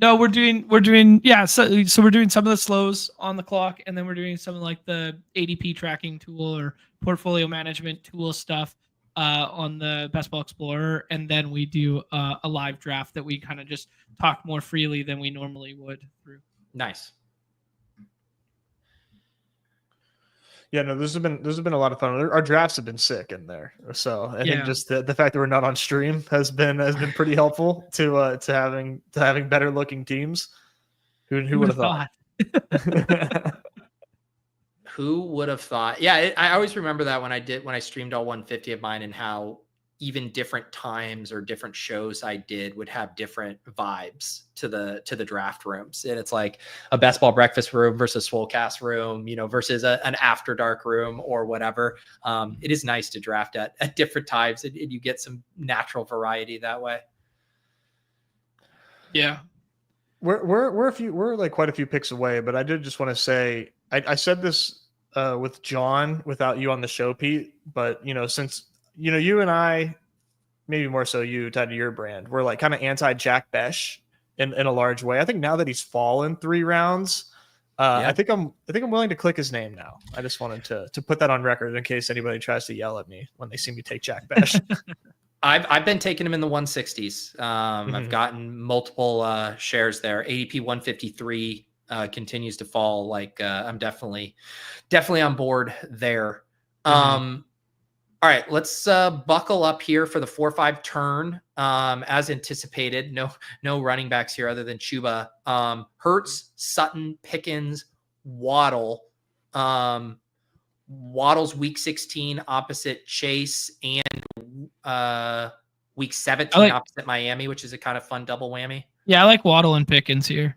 No, we're doing yeah. So we're doing some of the slows on the clock, and then we're doing some of like the ADP tracking tool or portfolio management tool stuff on the Best Ball Explorer, and then we do a live draft that we kind of just talk more freely than we normally would through. Nice. Yeah, no, this has been a lot of fun. Our drafts have been sick in there. So I think just the fact that we're not on stream has been pretty helpful to having better looking teams. Who would have thought? Who would have thought? Yeah, I always remember that when I streamed all 150 of mine, and how even different times or different shows I did would have different vibes to the draft rooms. And it's like a best ball breakfast room versus Swolecast room, versus an after dark room or whatever. It is nice to draft at different times, and you get some natural variety that way. Yeah. We're like quite a few picks away, but I did just want to say, I said this with John without you on the show, Pete, but since you and I, maybe more so you, tied to your brand, we're like kind of anti Jack Besh in a large way. I think now that he's fallen 3 rounds, I think I'm willing to click his name now. I just wanted to put that on record in case anybody tries to yell at me when they see me take Jack Besh. I've been taking him in the 160s. I've gotten multiple shares there. ADP 153 continues to fall. Like I'm definitely on board there. All right, let's buckle up here for the 4-5 turn. As anticipated, no running backs here other than Chuba. Hurts, Sutton, Pickens, Waddle. Waddle's week 16 opposite Chase, and week 17 opposite Miami, which is a kind of fun double whammy. Yeah, I like Waddle and Pickens here.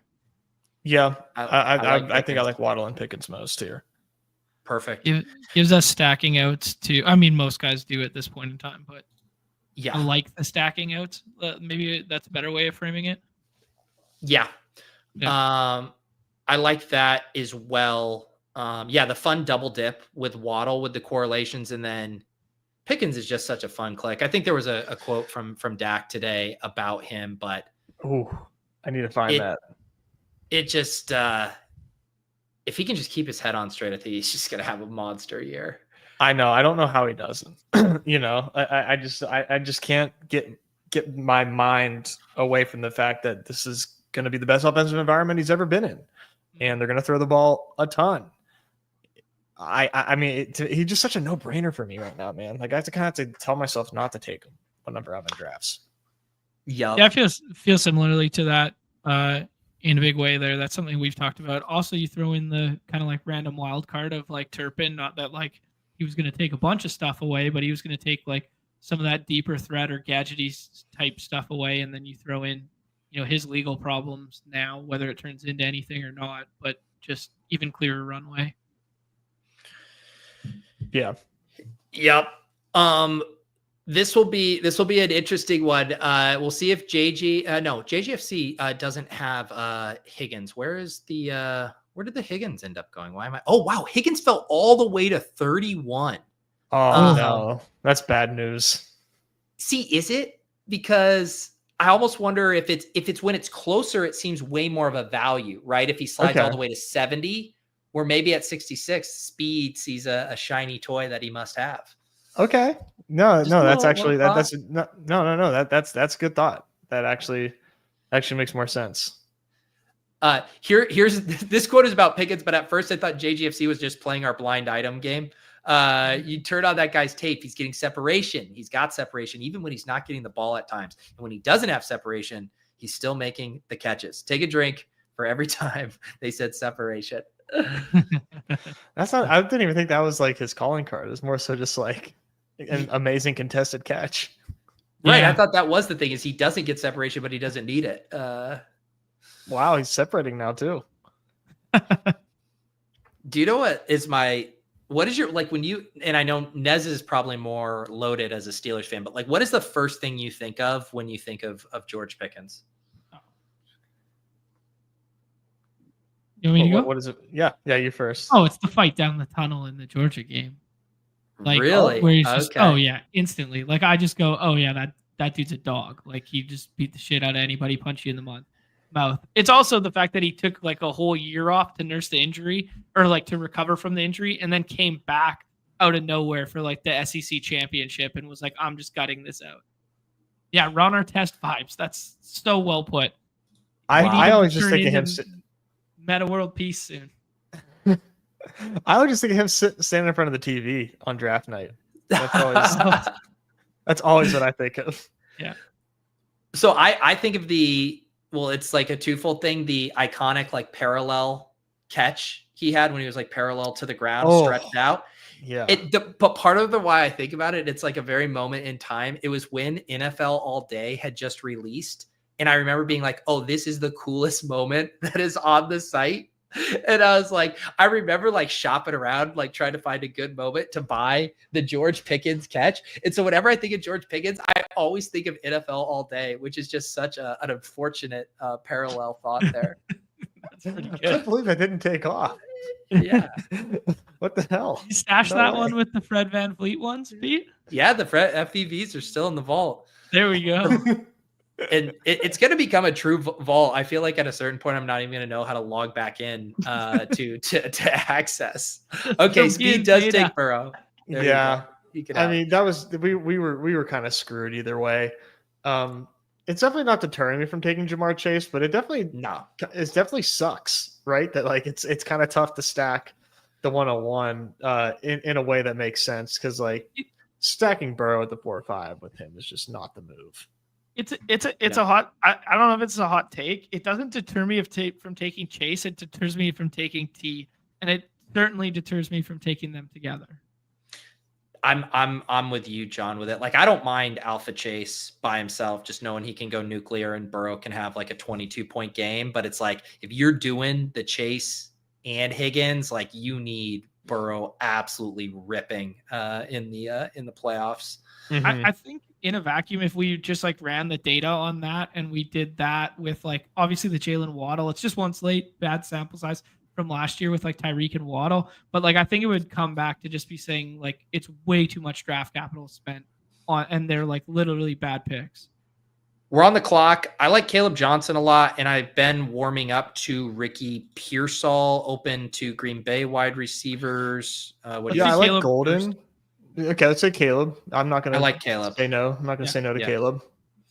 Yeah, I think I like Waddle and Pickens most here. Perfect. Gives us stacking outs too. I mean, most guys do at this point in time, but yeah, I like the stacking outs. Maybe that's a better way of framing it. Yeah. I like that as well. Yeah, the fun double dip with Waddle with the correlations, and then Pickens is just such a fun click. I think there was a quote from Dak today about him, but Ooh, I need to find that. It just if he can just keep his head on straight, I think he's just gonna have a monster year. I know. I don't know how he doesn't. I just can't get my mind away from the fact that this is going to be the best offensive environment he's ever been in, and they're going to throw the ball a ton. I mean, he's just such a no-brainer for me right now, man. Like I have to tell myself not to take him whenever I'm in drafts. Yeah, I feel similarly to that in a big way there. That's something we've talked about. Also, you throw in the kind of like random wild card of like Turpin, not that like he was going to take a bunch of stuff away, but he was going to take like some of that deeper threat or gadgety type stuff away. And then you throw in, his legal problems now, whether it turns into anything or not, but just even clearer runway. Yeah. Yep. This will be an interesting one. We'll see if JGFC doesn't have Higgins. Where did the Higgins end up going? Oh wow, Higgins fell all the way to 31. Oh no, that's bad news. See, is it? Because I almost wonder if it's when it's closer, it seems way more of a value, right? If he slides all the way to 70, or maybe at 66, speed sees a shiny toy that he must have. Okay. No, that's actually that's a good thought. That actually makes more sense. Here's this quote is about Pickens, but at first I thought JGFC was just playing our blind item game. You turn on that guy's tape, he's getting separation. He's got separation, even when he's not getting the ball at times. And when he doesn't have separation, he's still making the catches. Take a drink for every time they said separation. That's not. I didn't even think that was like his calling card. It's more so just like an amazing contested catch. Right. Yeah. I thought that was the thing, is he doesn't get separation, but he doesn't need it. Wow, he's separating now too. Do you know what is your, like, when you, and I know Nez is probably more loaded as a Steelers fan, but like, what is the first thing you think of when you think of George Pickens? You want me to go? What is it? Yeah, you first. Oh, it's the fight down the tunnel in the Georgia game. Like, really? Where he's just, oh yeah, instantly. Like I just go, oh yeah, that dude's a dog. Like he just beat the shit out of anybody, punch you in the mouth. It's also the fact that he took like a whole year off to nurse the injury, or like to recover from the injury, and then came back out of nowhere for like the SEC championship and was like, I'm just gutting this out. Yeah, Ron Artest vibes. That's so well put. I always just think of him. Meta world peace soon. I would just think of him standing in front of the TV on draft night. That's always what I think of. Yeah. So I think of it's like a twofold thing. The iconic like parallel catch he had when he was like parallel to the ground, stretched out. Yeah. But part of the why I think about it, it's like a very moment in time. It was when NFL All Day had just released. And I remember being like, oh, this is the coolest moment that is on the site. And I was like, I remember like shopping around, like trying to find a good moment to buy the George Pickens catch. And so whenever I think of George Pickens, I always think of NFL All Day, which is just such an unfortunate parallel thought there. That's pretty good. I can't believe I didn't take off. Yeah. What the hell? You stashed that one with the Fred VanVleet ones, Pete? Yeah, the Fred FVVs are still in the vault. There we go. And it's going to become a true vault. I feel like at a certain point, I'm not even going to know how to log back in to access. Okay, speed does take Burrow. There yeah, I mean that was we were kind of screwed either way. It's definitely not deterring me from taking Jamar Chase, but it definitely sucks, right? That like it's kind of tough to stack the 101 in a way that makes sense, because like stacking Burrow at the 4 or 5 with him is just not the move. It's a hot. I don't know if it's a hot take. It doesn't deter me from taking Chase. It deters me from taking T, and it certainly deters me from taking them together. I'm with you, John, with it. Like I don't mind Alpha Chase by himself, just knowing he can go nuclear and Burrow can have like a 22-point game. But it's like if you're doing the Chase and Higgins, like you need Burrow absolutely ripping in the playoffs. Mm-hmm. I think in a vacuum, if we just like ran the data on that and we did that with like obviously the Jalen Waddle, it's just one slate, bad sample size. from last year with like Tyreek and Waddle. But like I think it would come back to just be saying like it's way too much draft capital spent on, and they're like literally bad picks. We're on the clock. I like Caleb Johnson a lot, and I've been warming up to Ricky Pearsall, open to Green Bay wide receivers. What do you I think? like Caleb Golden. Okay, let's say Caleb. I'm not going I to like Caleb. say no. I'm not going to say no to Caleb.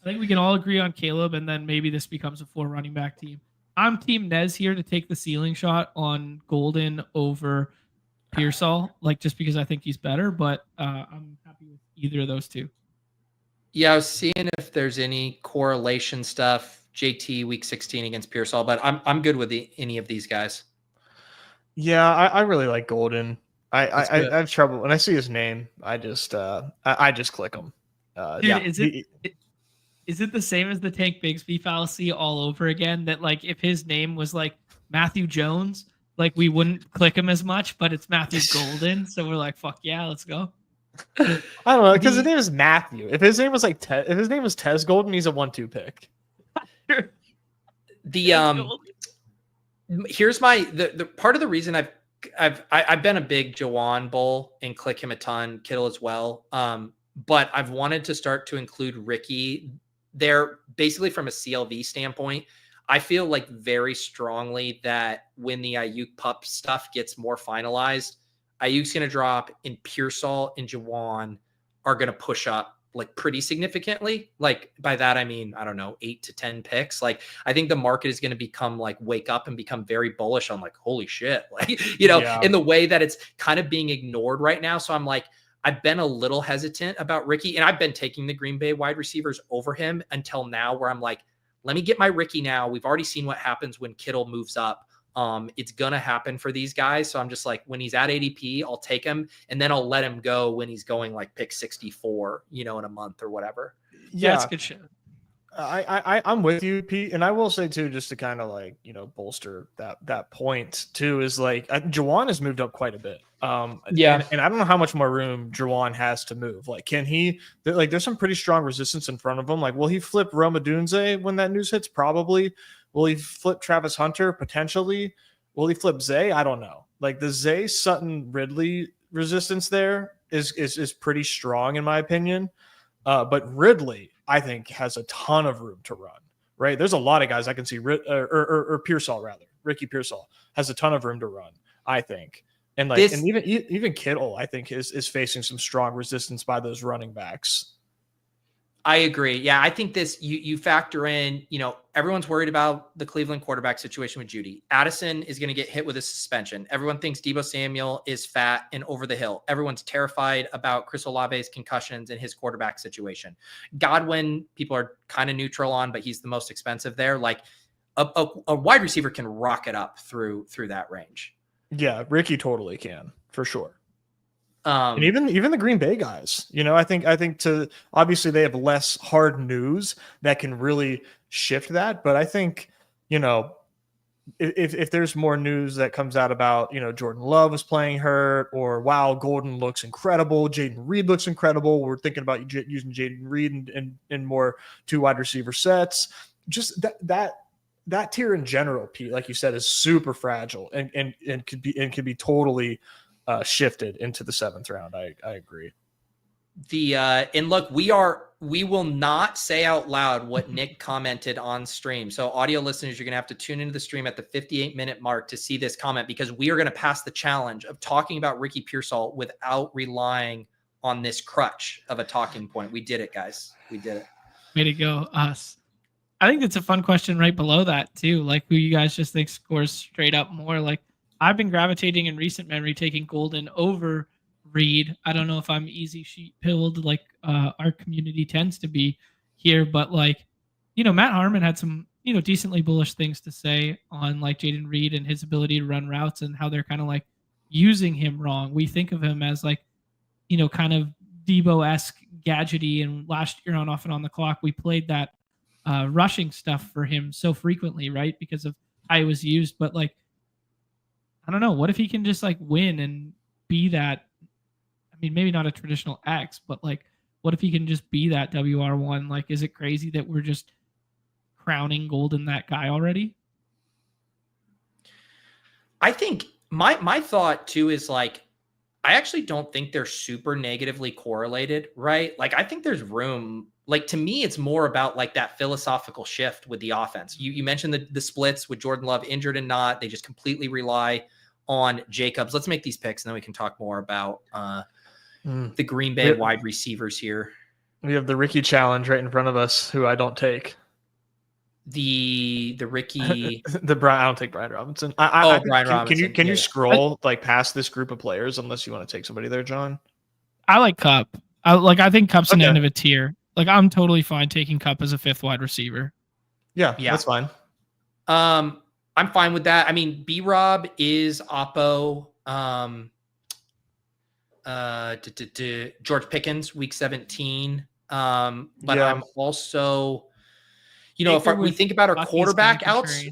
I think we can all agree on Caleb, and then maybe this becomes a 4 running back team. I'm Team Nez here to take the ceiling shot on Golden over Pearsall, like just because I think he's better, but I'm happy with either of those two. Yeah, I was seeing if there's any correlation stuff. JT week 16 against Pearsall, but I'm good with any of these guys. Yeah, I really like Golden. I have trouble when I see his name. I just click him. Dude, is it the same as the Tank Bigsby fallacy all over again? That like if his name was like Matthew Jones, like we wouldn't click him as much, but it's Matthew Golden, so we're like, fuck yeah, let's go. I don't know, because his name is Matthew. If his name was like if his name was Tez Golden, he's a 1-2 pick. Here's the part of the reason I've been a big Jawan bull and click him a ton, Kittle as well. But I've wanted to start to include Ricky there, basically from a CLV standpoint. I feel like very strongly that when the Ayuk pup stuff gets more finalized, Ayuk's going to drop, and Pearsall and Jawan are going to push up like pretty significantly. Like by that, I mean, I don't know, 8 to 10 picks. Like I think the market is going to become like wake up and become very bullish on like, holy shit, like, in the way that it's kind of being ignored right now. So I'm like, I've been a little hesitant about Ricky, and I've been taking the Green Bay wide receivers over him until now, where I'm like, let me get my Ricky now. We've already seen what happens when Kittle moves up. It's going to happen for these guys. So I'm just like, when he's at ADP, I'll take him, and then I'll let him go when he's going like pick 64, in a month or whatever. Yeah, it's good shit. I'm with you, Pete, and I will say too, just to kind of like bolster that point too, is like Jawan has moved up quite a bit. And I don't know how much more room Jawan has to move. Like, can he? Like, there's some pretty strong resistance in front of him. Like, will he flip Roma Dunze when that news hits? Probably. Will he flip Travis Hunter? Potentially. Will he flip Zay? I don't know. Like the Zay Sutton Ridley resistance there is pretty strong in my opinion. But Ridley, I think, has a ton of room to run, right? There's a lot of guys I can see, or Pearsall rather. Ricky Pearsall has a ton of room to run, I think. And like, and even Kittle, I think, is facing some strong resistance by those running backs. I agree. Yeah, I think you factor in, everyone's worried about the Cleveland quarterback situation with Judy. Addison is going to get hit with a suspension. Everyone thinks Deebo Samuel is fat and over the hill. Everyone's terrified about Chris Olave's concussions and his quarterback situation. Godwin, people are kind of neutral on, but he's the most expensive there. Like a wide receiver can rocket up through that range. Yeah, Ricky totally can, for sure. And even the Green Bay guys, I think to obviously they have less hard news that can really shift that. But I think, if there's more news that comes out about, Jordan Love is playing hurt, or wow, Golden looks incredible, Jaden Reed looks incredible, we're thinking about using Jaden Reed in more 2 wide receiver sets. Just that tier in general, Pete, like you said, is super fragile and could be totally shifted into the 7th round. I agree. And look, we will not say out loud what Nick commented on stream. So audio listeners, you're going to have to tune into the stream at the 58-minute mark to see this comment, because we are going to pass the challenge of talking about Ricky Pearsall without relying on this crutch of a talking point. We did it, guys. We did it. Way to go, us. I think it's a fun question right below that too. Like, who you guys just think scores straight up more? Like, I've been gravitating in recent memory taking Golden over Reed. I don't know if I'm easy sheet pilled like our community tends to be here, but like, Matt Harmon had some, decently bullish things to say on like Jaden Reed and his ability to run routes and how they're kind of like using him wrong. We think of him as like, kind of Debo-esque gadgety, and last year on Off and On the Clock, we played that rushing stuff for him so frequently, right? Because of how he was used. But like, I don't know. What if he can just like win and be that? I mean, maybe not a traditional X, but like, what if he can just be that WR1? Like, is it crazy that we're just crowning Golden that guy already? I think my thought too is like, I actually don't think they're super negatively correlated, right? Like, I think there's room. Like, to me, it's more about like that philosophical shift with the offense. You mentioned the splits with Jordan Love injured and not. They just completely rely on Jacobs. Let's make these picks, and then we can talk more about the Green Bay wide receivers here. We have the Ricky challenge right in front of us, who I don't take. The Ricky, I don't take Brian Robinson. Brian Robinson. Can you scroll like past this group of players unless you want to take somebody there, John? I like Kupp. I think Kupp's an end of a tier. Like, I'm totally fine taking Kupp as a 5th wide receiver. Yeah, that's fine. I'm fine with that. I mean, B-Rob is Oppo. George Pickens, week 17. But I'm also, if we think about our quarterback outs,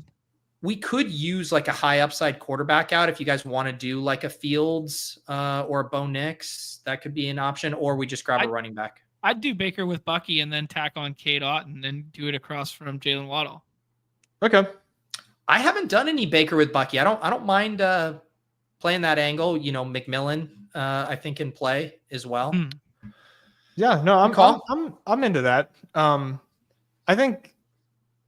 we could use like a high upside quarterback out. If you guys want to do like a Fields or a Bo Nix, that could be an option, or we just grab a running back. I'd do Baker with Bucky and then tack on Cade Otton and do it across from Jalen Waddle. Okay. I haven't done any Baker with Bucky. I don't mind playing that angle. McMillan, I think, in play as well. Yeah, no, I'm into that. I think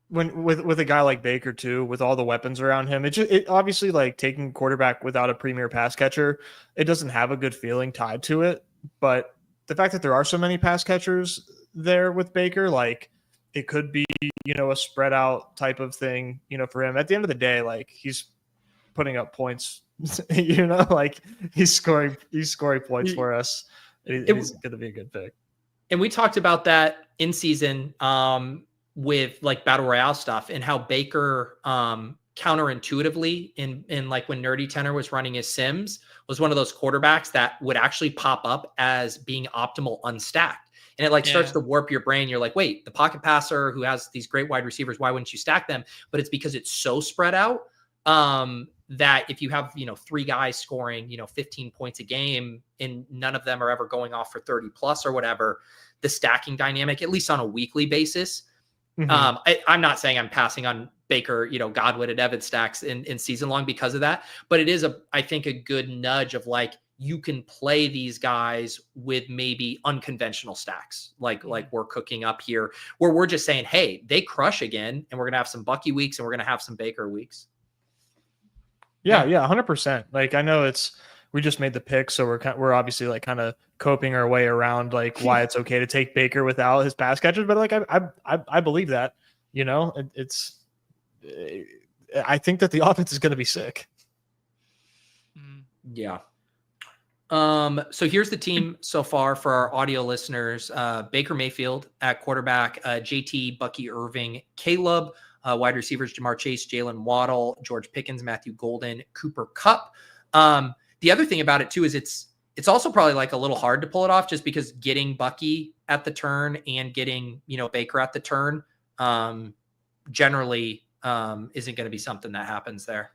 with a guy like Baker too, with all the weapons around him, it obviously, like, taking quarterback without a premier pass catcher, it doesn't have a good feeling tied to it. But the fact that there are so many pass catchers there with Baker, like, it could be, a spread out type of thing, for him. At the end of the day, like, he's putting up points, like he's scoring points for us. He's going to be a good pick. And we talked about that in season with like battle royale stuff, and how Baker counterintuitively in like when Nerdy Tenor was running his sims, was one of those quarterbacks that would actually pop up as being optimal unstacked. And it starts to warp your brain. You're like, wait, the pocket passer who has these great wide receivers, why wouldn't you stack them? But it's because it's so spread out that if you have, 3 guys scoring, 15 points a game, and none of them are ever going off for 30 plus or whatever, the stacking dynamic, at least on a weekly basis. I'm not saying I'm passing on Baker, Godwin and Evans stacks in season long because of that, but it is I think a good nudge of like, you can play these guys with maybe unconventional stacks, like we're cooking up here, where we're just saying, hey, they crush again, and we're going to have some Bucky weeks, and we're going to have some Baker weeks. Yeah, 100%. Like, I know we just made the pick, so we're obviously like kind of coping our way around like why it's okay to take Baker without his pass catchers, but like I believe that, I think that the offense is going to be sick. Yeah. So here's the team so far for our audio listeners. Baker Mayfield at quarterback, JT, Bucky Irving, Caleb, wide receivers, Jamar Chase, Jalen Waddle, George Pickens, Matthew Golden, Cooper Kupp. The other thing about it too is it's also probably like a little hard to pull it off, just because getting Bucky at the turn and getting, Baker at the turn generally isn't going to be something that happens there.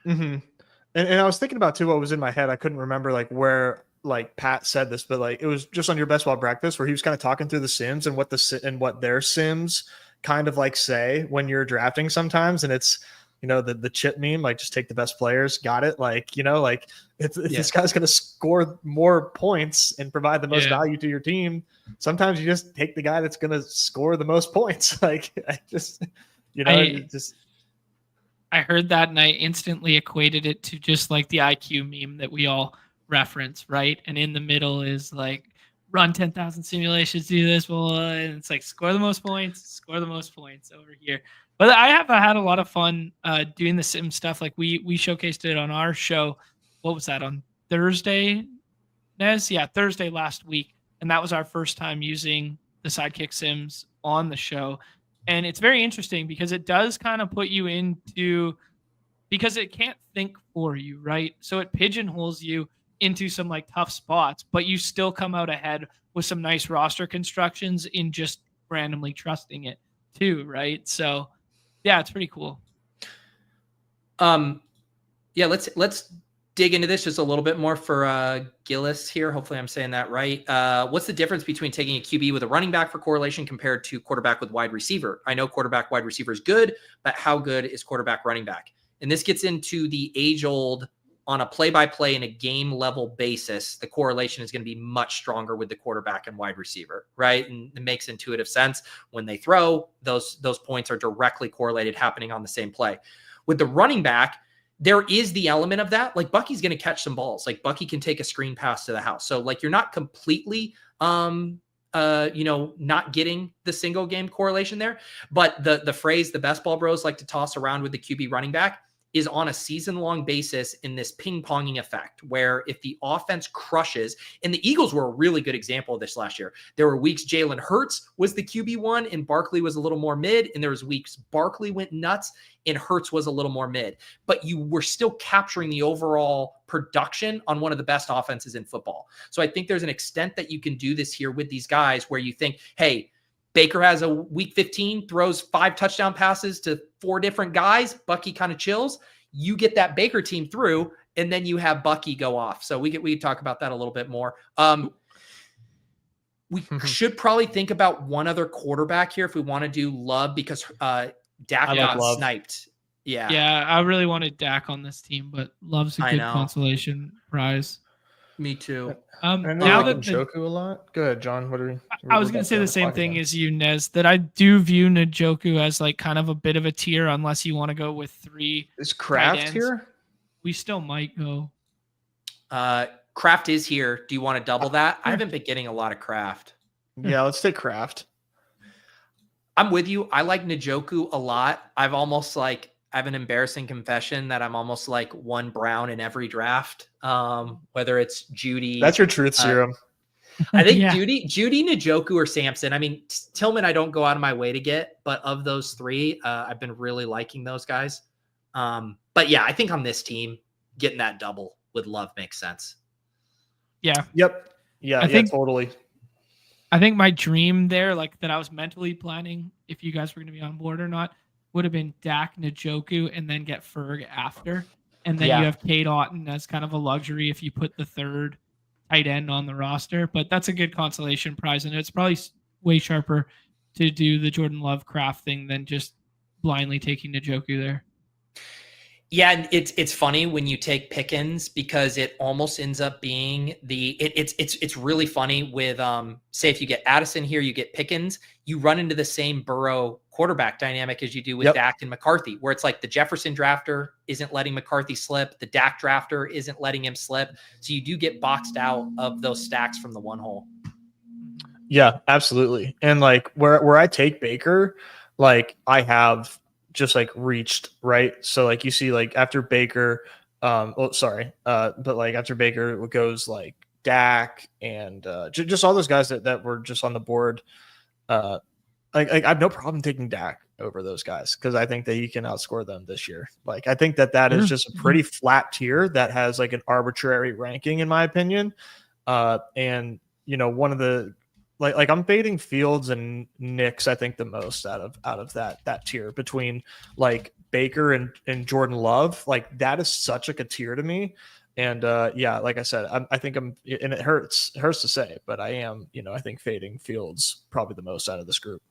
Mm-hmm. And I was thinking about too what was in my head. I couldn't remember like where like Pat said this, but like it was just on your Best Ball Breakfast where he was kind of talking through the sims and what their sims kind of like say when you're drafting sometimes. And it's, the chip meme, like just take the best players. Got it. Like, if this guy's going to score more points and provide the most value to your team, sometimes you just take the guy that's going to score the most points. Like I heard that and I instantly equated it to just like the IQ meme that we all reference, right? And in the middle is like, run 10,000 simulations, do this, and it's like score the most points over here. But I have had a lot of fun doing the sim stuff. Like we showcased it on our show. What was that, on Thursday, Nez? Yeah, Thursday last week. And that was our first time using the Sidekick Sims on the show. And it's very interesting because it does kind of put you into, because it can't think for you, right? So it pigeonholes you into some like tough spots, but you still come out ahead with some nice roster constructions in just randomly trusting it too, right? So yeah, it's pretty cool. Yeah, let's dig into this just a little bit more for Gillis here. Hopefully I'm saying that right. What's the difference between taking a QB with a running back for correlation compared to quarterback with wide receiver? I know quarterback wide receiver is good, but how good is quarterback running back? and this gets into the age-old, on a play-by-play and a game-level basis, the correlation is going to be much stronger with the quarterback and wide receiver, right? And it makes intuitive sense. When they throw, those points are directly correlated, happening on the same play. With the running back, there is the element of that. Like, Bucky's going to catch some balls. Like, Bucky can take a screen pass to the house. So, like, you're not completely not getting the single game correlation there. But the phrase the best ball bros like to toss around with the QB running back is on a season-long basis in this ping-ponging effect, where if the offense crushes, and the Eagles were a really good example of this last year. There were weeks Jalen Hurts was the QB1 and Barkley was a little more mid, and there was weeks Barkley went nuts and Hurts was a little more mid. But you were still capturing the overall production on one of the best offenses in football. So I think there's an extent that you can do this here with these guys where you think, hey, Baker has a week 15, throws 5 touchdown passes to 4 different guys. Bucky kind of chills. You get that Baker team through, and then you have Bucky go off. So we talk about that a little bit more. We should probably think about one other quarterback here if we want to do Love, because Dak got sniped. Yeah. Yeah, I really wanted Dak on this team, but Love's a good consolation prize. Me too. Now that Njoku a lot. Go ahead, John. What are we? I was going to say the same thing as you, Nez, that I do view Njoku as like kind of a bit of a tier, unless you want to go with 3. Is Kraft here? We still might go. Kraft is here. Do you want to double that? I haven't been getting a lot of Kraft. Yeah, let's take Kraft. I'm with you. I like Njoku a lot. I have an embarrassing confession that I'm almost like one Brown in every draft. Whether it's Judy. That's your truth serum. I think Judy, Njoku, or Sampson. I mean, Tillman, I don't go out of my way to get, but of those 3, I've been really liking those guys. But yeah, I think on this team, getting that double with Love makes sense. Yeah. Yep. Yeah. I think totally. I think my dream there, like that I was mentally planning, if you guys were going to be on board or not, would have been Dak, Njoku, and then get Ferg after. And then you have Cade Otton as kind of a luxury if you put the 3rd tight end on the roster. But that's a good consolation prize. And it's probably way sharper to do the Jordan Love Kraft thing than just blindly taking Njoku there. Yeah, and it's funny when you take Pickens, because it almost ends up being it's really funny with say if you get Addison here, you get Pickens, you run into the same Burrow quarterback dynamic as you do with Dak and McCarthy, where it's like the Jefferson drafter isn't letting McCarthy slip, the Dak drafter isn't letting him slip, so you do get boxed out of those stacks from the one hole. Yeah, absolutely. And like where I take Baker, like I have just like reached, right? So like you see like after Baker, but like after Baker it goes like Dak and just all those guys that were just on the board. I have no problem taking Dak over those guys because I think that he can outscore them this year. Like I think that is just a pretty flat tier that has like an arbitrary ranking in my opinion. And one of the like I'm fading Fields and Knicks, I think the most out of that tier between like Baker and Jordan Love. Like that is such like a tier to me. And like I said, I think I'm, and it hurts to say, but I am, I think fading Fields probably the most out of this group.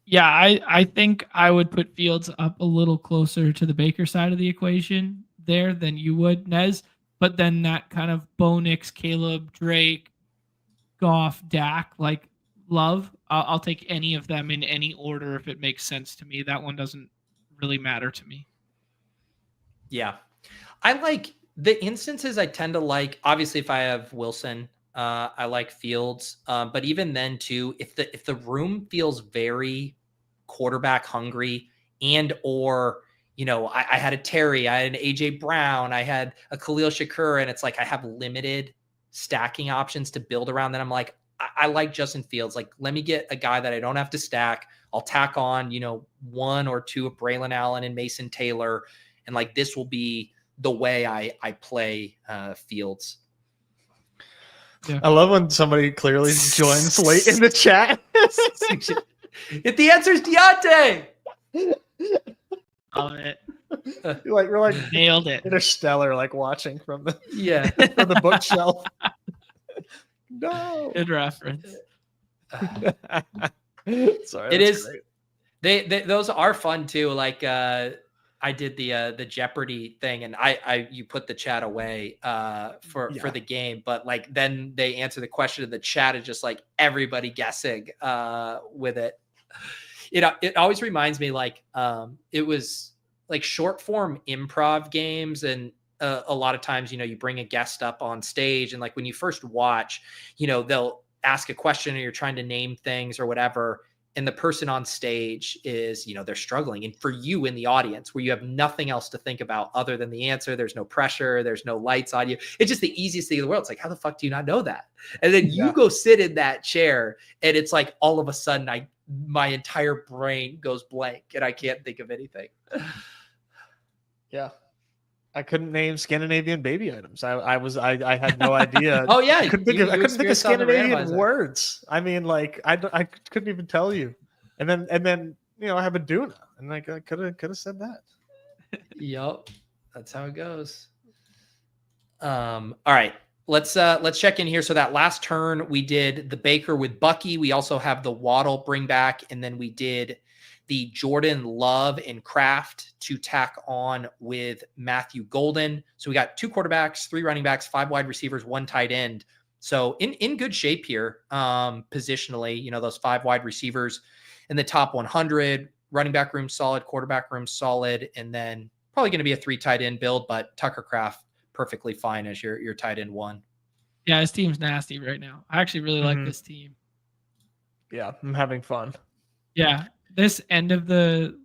Yeah, I think I would put Fields up a little closer to the Baker side of the equation there than you would, Nez. But then that kind of Bo Nix, Caleb, Drake, Goff, Dak, like Love, I'll take any of them in any order if it makes sense to me. That one doesn't really matter to me. Yeah. I like the instances I tend to like. Obviously, if I have Wilson, I like Fields. But even then, too, if the room feels very quarterback hungry I had a Terry, I had an AJ Brown, I had a Khalil Shakur, and it's like I have limited stacking options to build around, then I'm like, I like Justin Fields. Like, let me get a guy that I don't have to stack. I'll tack on, 1 or 2 of Braylon Allen and Mason Taylor. And like, this will be the way I play Fields. Yeah. I love when somebody clearly joins late in the chat. If the answer is Deontay. Love it. We're like nailed it. Interstellar, like watching from the from the bookshelf. No, good reference. Sorry, it is. Great. They those are fun too. Like I I did the Jeopardy thing, and you put the chat away for the game, but like then they answer the question in the chat is just like everybody guessing with it. It always reminds me like it was like short form improv games, and a lot of times, you bring a guest up on stage, and like when you first watch, they'll ask a question or you're trying to name things or whatever. And the person on stage is, they're struggling. And for you in the audience where you have nothing else to think about other than the answer, there's no pressure, there's no lights on you. It's just the easiest thing in the world. It's like, how the fuck do you not know that? And then you go sit in that chair and it's like, all of a sudden my entire brain goes blank and I can't think of anything. Yeah. I couldn't name Scandinavian baby items. I had no idea. Oh yeah, I couldn't think of Scandinavian words. I mean, like I couldn't even tell you. And then I have a Duna, and like I could have said that. Yup, that's how it goes. All right, let's check in here. So that last turn we did the Baker with Bucky. We also have the Waddle bring back, and then we did the Jordan Love and Kraft to tack on with Matthew Golden. So we got 2 quarterbacks, 3 running backs, 5 wide receivers, 1 tight end. So in good shape here, positionally, those 5 wide receivers in the top 100, running back room solid, quarterback room solid, and then probably going to be a 3 tight end build, but Tucker Kraft perfectly fine as your tight end 1. Yeah, his team's nasty right now. I actually really like this team. Yeah, I'm having fun. Yeah. This end of the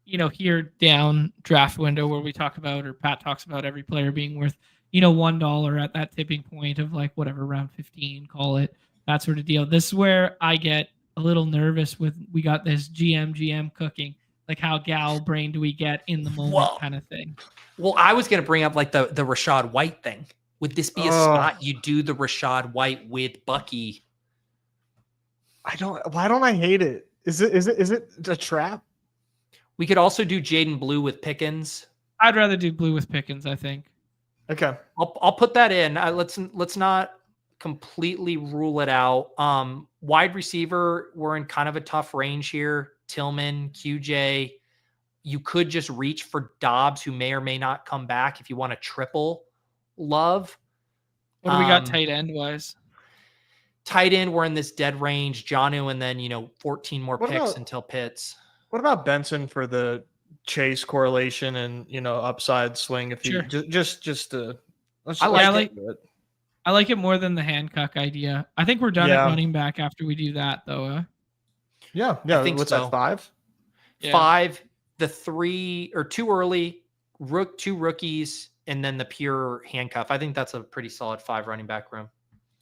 here down draft window where we talk about, or Pat talks about every player being worth, $1 at that tipping point of like whatever, round 15, call it, that sort of deal. This is where I get a little nervous with, we got this GM cooking, like how gal brain do we get in the moment kind of thing. Well, I was going to bring up like the Rashad White thing. Would this be a spot you do the Rashad White with Bucky? Why don't I hate it? Is it a trap? We could also do Jaden Blue with Pickens. I'd rather do Blue with Pickens, I think. Okay. I'll put that in. Let's not completely rule it out. Wide receiver, we're in kind of a tough range here. Tillman, QJ. You could just reach for Dobbs, who may or may not come back if you want to triple Love. What do we got tight end wise? Tight end, we're in this dead range. Jonnu, and then 14 more picks until Pitts. What about Benson for the Chase correlation and upside swing? If you just I like it more than the Hancock idea. I think we're done at running back after we do that, though. Yeah. I think what's so. that? 5? Yeah. 5, the 3 or 2 early, 2 rookies, and then the pure handcuff. I think that's a pretty solid 5 running back room.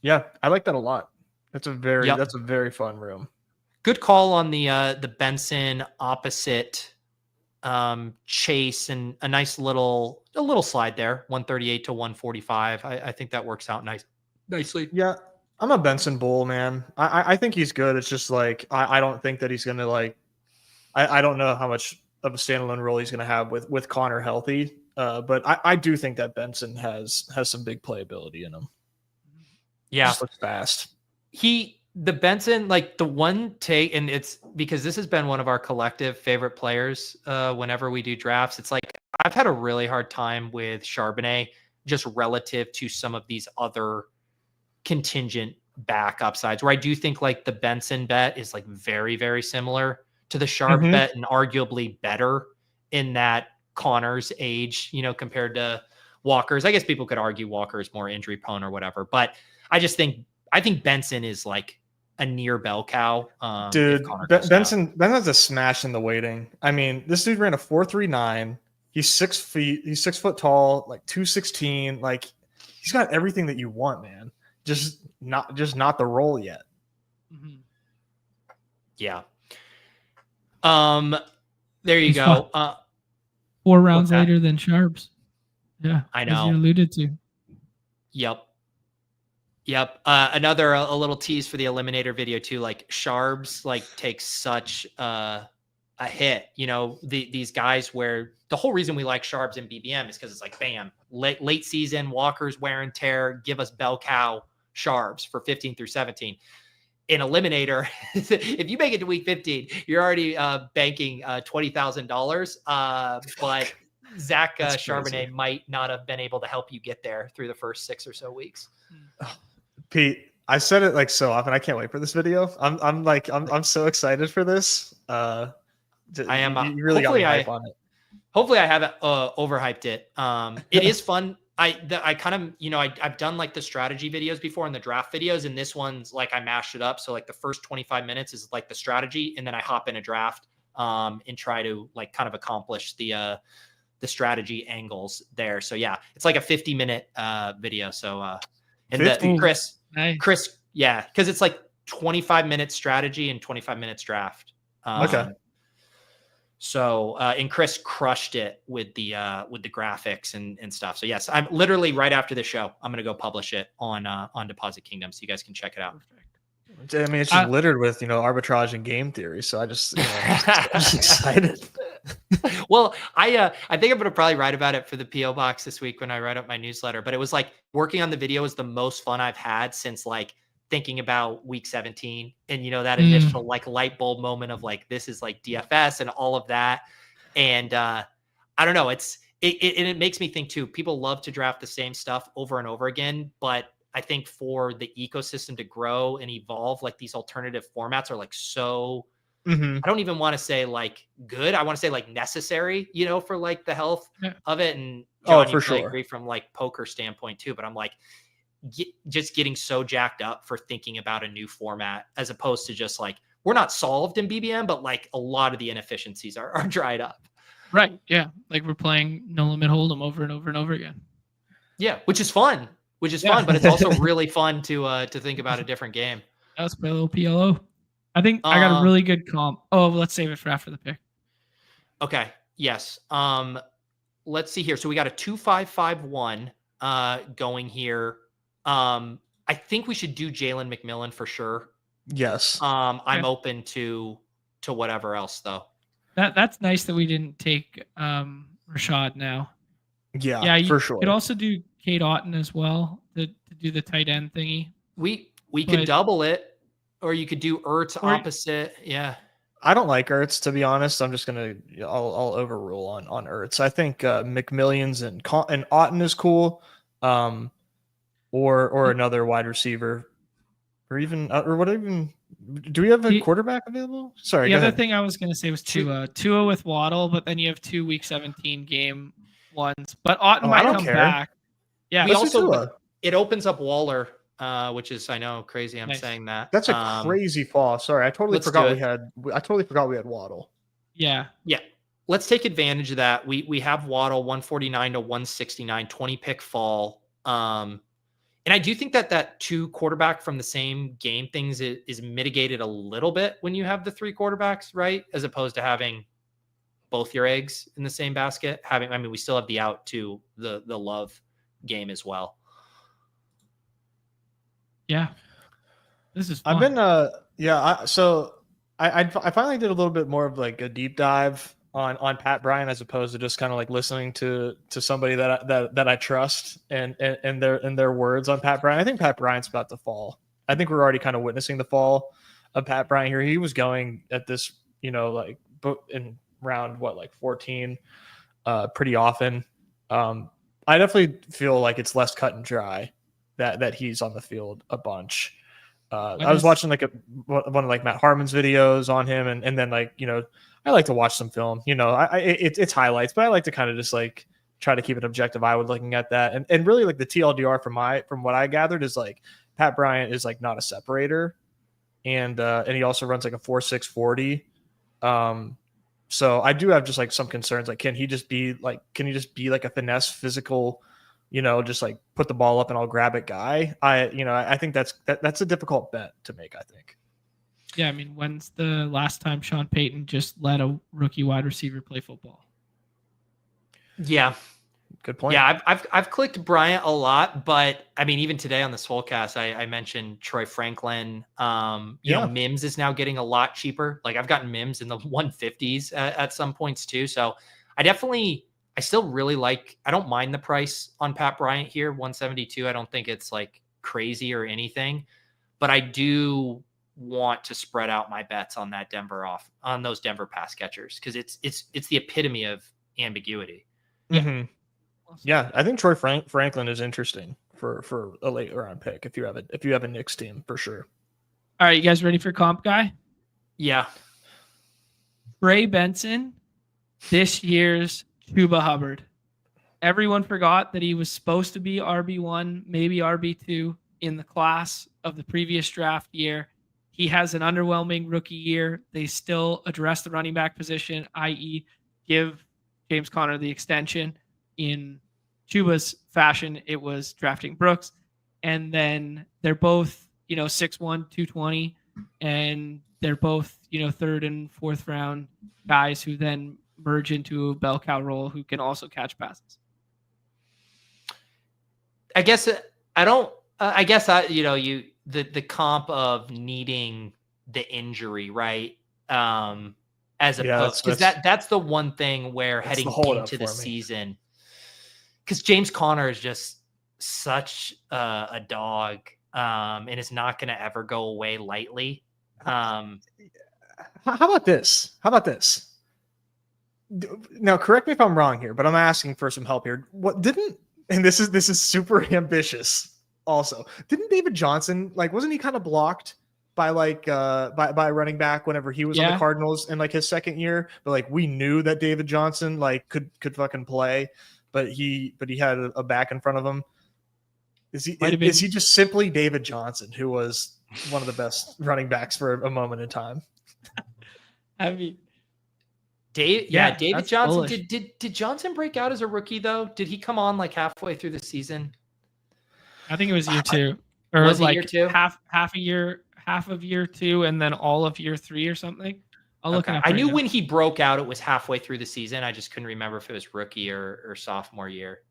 Yeah, I like that a lot. That's a very fun room. Good call on the Benson opposite Chase, and a nice little slide there, 138 to 145. I think that works out nicely. Yeah, I'm a Benson bull, man. I think he's good. It's just like I don't think that he's gonna I don't know how much of a standalone role he's gonna have with Connor healthy. But I do think that Benson has some big playability in him. Yeah, just looks fast. The Benson, like the one take, and it's because this has been one of our collective favorite players whenever we do drafts. It's like I've had a really hard time with Charbonnet just relative to some of these other contingent back upsides, where I do think like the Benson bet is like very, very similar to the Sharp bet and arguably better in that Connor's age, compared to Walker's. I guess people could argue Walker is more injury prone or whatever, but I think Benson is like a near bell cow. Dude, Benson has a smash in the weighting. I mean, this dude ran a 4.39. He's 6 feet. He's 6 foot tall, like 216. Like he's got everything that you want, man. Just not the role yet. Mm-hmm. Yeah. There you go. 4 rounds later than Sharps. Yeah, I know. As you alluded to. Yep. Another a little tease for the Eliminator video too. Like Sharps takes such a hit. These guys where the whole reason we like Sharps and BBM is because it's like bam, late season, Walker's wear and tear. Give us bell cow Sharps for 15 through 17. in Eliminator, if you make it to week 15, you're already banking $20,000. But Zach Charbonnet might not have been able to help you get there through the first 6 or so weeks. Pete, I said it like so often. I can't wait for this video. I'm so excited for this. I am. You really got me hype on it. Hopefully I haven't overhyped it. It is fun. I kind of, I've done like the strategy videos before and the draft videos, and this one's like I mashed it up. So like the first 25 minutes is like the strategy, and then I hop in a draft and try to like kind of accomplish the strategy angles there. So yeah, it's like a 50-minute video. So and Chris, yeah, because it's like 25 minutes strategy and 25 minutes draft. Okay. So, and Chris crushed it with the graphics and stuff. So yes, I'm literally right after the show, I'm going to go publish it on Deposit Kingdom. So you guys can check it out. I mean, it's just littered with, arbitrage and game theory. So I just, I'm just excited. Well, I think I'm going to probably write about it for the PO box this week when I write up my newsletter, but it was like working on the video is the most fun I've had since like thinking about week 17 and that initial like light bulb moment of like this is like DFS and all of that. And I don't know, it makes me think too, people love to draft the same stuff over and over again, but I think for the ecosystem to grow and evolve, like these alternative formats are like so I don't even want to say like good, I want to say like necessary, for like the health of it. And John, for sure, agree from like poker standpoint too, but I'm like just getting so jacked up for thinking about a new format as opposed to just like we're not solved in BBM, but like a lot of the inefficiencies are dried up. Right. Yeah. Like we're playing No Limit Hold'em over and over and over again. Yeah, which is fun, but it's also really fun to think about a different game. Let's play a little PLO. I think I got a really good comp. Oh, let's save it for after the pick. Okay. Yes. Let's see here. So we got a 2-5-5-1 going here. I think we should do Jalen McMillan for sure. Yes. I'm open to whatever else though. That's nice that we didn't take Rashad now. Yeah, for sure. You could also do Kate Otten as well to do the tight end thingy. We could double it, or you could do Ertz opposite. Yeah. I don't like Ertz, to be honest. I'm just I'll overrule on Ertz. I think McMillions and Otten is cool. Or another wide receiver, or even do we have a quarterback available? Sorry, the other thing I was going to say was Tua with Waddle, but then you have 2 week 17 game ones. But Otten might come back. Yeah, it opens up Waller, which is I know crazy. I'm saying that. That's a crazy fall. Sorry, I totally forgot we had Waddle. Yeah. Let's take advantage of that. We have Waddle 149 to 169, 20 pick fall. And I do think that 2 quarterback from the same game things is mitigated a little bit when you have the 3 quarterbacks, right? As opposed to having both your eggs in the same basket. We still have the out to the Love game as well. Yeah. This is fun. I've been, so I finally did a little bit more of like a deep dive on Pat Bryant as opposed to just kind of like listening to somebody that I trust and their words on Pat Bryant. I think Pat Bryant's about to fall. I think we're already kind of witnessing the fall of Pat Bryant here. He was going at this, like in round 14 pretty often. I definitely feel like it's less cut and dry that he's on the field a bunch. I was watching like one of like Matt Harmon's videos on him and then like, I like to watch some film, it's highlights, but I like to kind of just like try to keep an objective eye with looking at that. And really like the TLDR from what I gathered is like Pat Bryant is like not a separator. And he also runs like a 4.6 40. So I do have just like some concerns. Like, can he just be like a finesse physical, just like put the ball up and I'll grab it guy? I think that's a difficult bet to make, I think. Yeah, when's the last time Sean Payton just let a rookie wide receiver play football? Yeah. Good point. Yeah, I've clicked Bryant a lot, but even today on the Swolecast, I mentioned Troy Franklin. Mims is now getting a lot cheaper. Like I've gotten Mims in the 150s at some points too. So I still really I don't mind the price on Pat Bryant here, 172. I don't think it's like crazy or anything, but I do want to spread out my bets on those Denver pass catchers because it's the epitome of ambiguity. Yeah. Mm-hmm. Yeah, I think Troy Franklin is interesting for a late round pick if you have a Knicks team for sure. All right, you guys ready for comp guy? Yeah. Trey Benson, this year's Chuba Hubbard. Everyone forgot that he was supposed to be RB1, maybe RB2 in the class of the previous draft year. He has an underwhelming rookie year. They still address the running back position, i.e., give James Conner the extension. In Chuba's fashion, it was drafting Brooks. And then they're both, 6'1", 220, and they're both, third and fourth round guys who then merge into a bell cow role who can also catch passes. I guess the comp of needing the injury, right? As opposed, because that's the one thing where heading into the season, because James Conner is just such a dog, and is not going to ever go away lightly. How about this? Now, correct me if I'm wrong here, but I'm asking for some help here. And this is super ambitious. Also, didn't David Johnson wasn't he kind of blocked by by a running back whenever he was on the Cardinals in his second year? But we knew that David Johnson could fucking play, but he had a back in front of him. Is he just simply David Johnson, who was one of the best running backs for a moment in time? I mean, David Johnson. Did Johnson break out as a rookie though? Did he come on halfway through the season? I think it was year 2, or was it year 2? half of year 2, and then all of year 3 or something. I'll look it up. I knew when he broke out, it was halfway through the season. I just couldn't remember if it was rookie or sophomore year.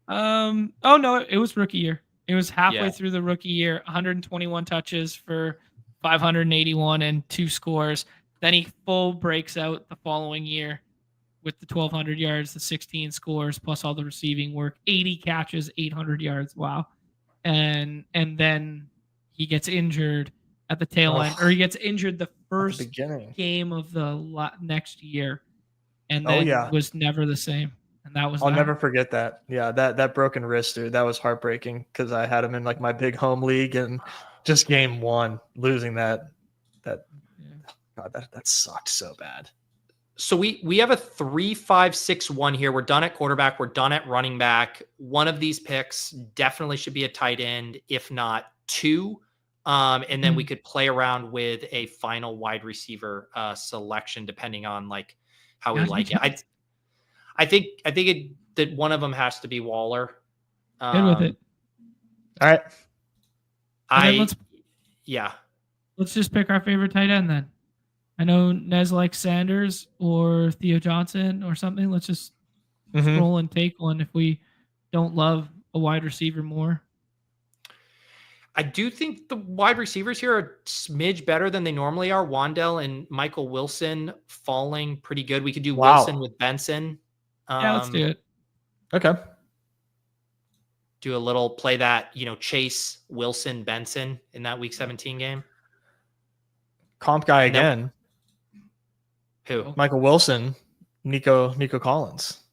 Oh no, it was rookie year. It was halfway through the rookie year. 121 touches for 581 and 2 scores. Then he full breaks out the following year with the 1,200 yards, the 16 scores, plus all the receiving work, 80 catches, 800 yards. Wow. And then he gets injured at the tail end, or he gets injured the first game of the next year, and then was never the same. And that was I'll never forget that. Yeah, that broken wrist, dude. That was heartbreaking because I had him in my big home league, and just game 1 losing that. God, that sucked so bad. So we have a 3-5-6-1 here. We're done at quarterback. We're done at running back. One of these picks definitely should be a tight end, if not 2. And then we could play around with a final wide receiver selection, depending on how we like it. I think that one of them has to be Waller. Good with it. All right. Let's just pick our favorite tight end then. I know Nez likes Sanders or Theo Johnson or something. Let's just roll and take one if we don't love a wide receiver more. I do think the wide receivers here are a smidge better than they normally are. Wandell and Michael Wilson falling pretty good. We could do Wilson with Benson. Let's do it. Okay. Do a little play that, Chase, Wilson, Benson in that Week 17 game. Comp guy again. Who? Michael Wilson, Nico Collins.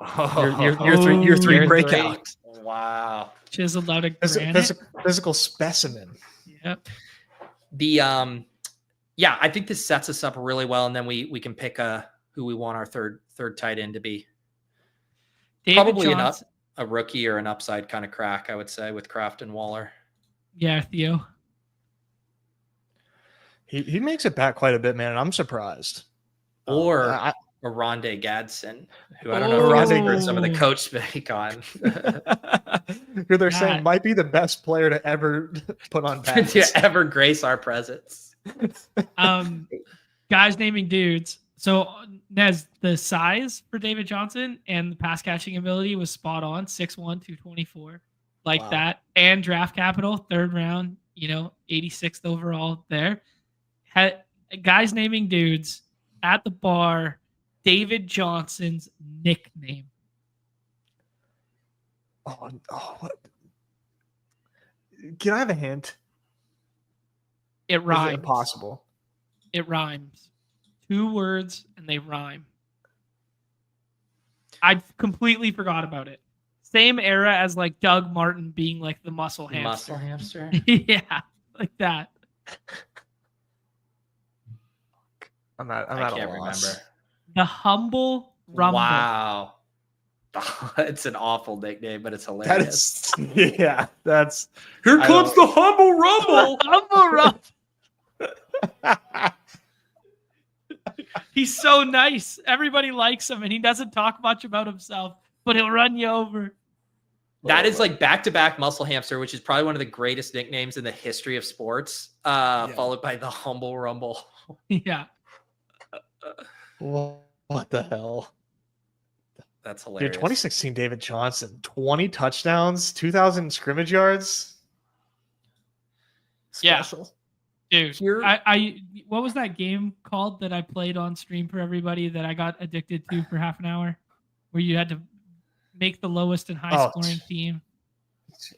Year 3 breakout. Wow. Chiseled out of granite. Physical specimen. Yep. I think this sets us up really well, and then we can pick who we want our third tight end to be. Probably a rookie or an upside kind of crack, I would say, with Kraft and Waller. Yeah, Theo. He makes it back quite a bit, man, and I'm surprised. Or a Rondé Gadsden, who I don't know if you heard some of the coach speak on. Who they're saying might be the best player to ever put on pads. To ever grace our presence. Guys naming dudes. So, Nez, the size for David Johnson and the pass catching ability was spot on, 6'1", 224. That. And draft capital, 3rd round, 86th overall there. Guys naming dudes at the bar, David Johnson's nickname. What? Can I have a hint? It rhymes. Is it impossible? It rhymes. 2 words and they rhyme. I completely forgot about it. Same era as like Doug Martin being like the muscle hamster. Muscle hamster. Yeah, like that. I'm not I a can't loss. remember. The Humble Rumble. Wow. It's an awful nickname, but it's hilarious. That's Here I comes the Humble Rumble. Humble Rumble. He's so nice. Everybody likes him, and he doesn't talk much about himself, but he'll run you over. That is like back-to-back Muscle Hamster, which is probably one of the greatest nicknames in the history of sports, followed by the Humble Rumble. Yeah. What the hell? That's hilarious. Dude, 2016 David Johnson, 20 touchdowns, 2,000 scrimmage yards. Special. Dude, I what was that game called that I played on stream for everybody that I got addicted to for half an hour, where you had to make the lowest and high scoring team?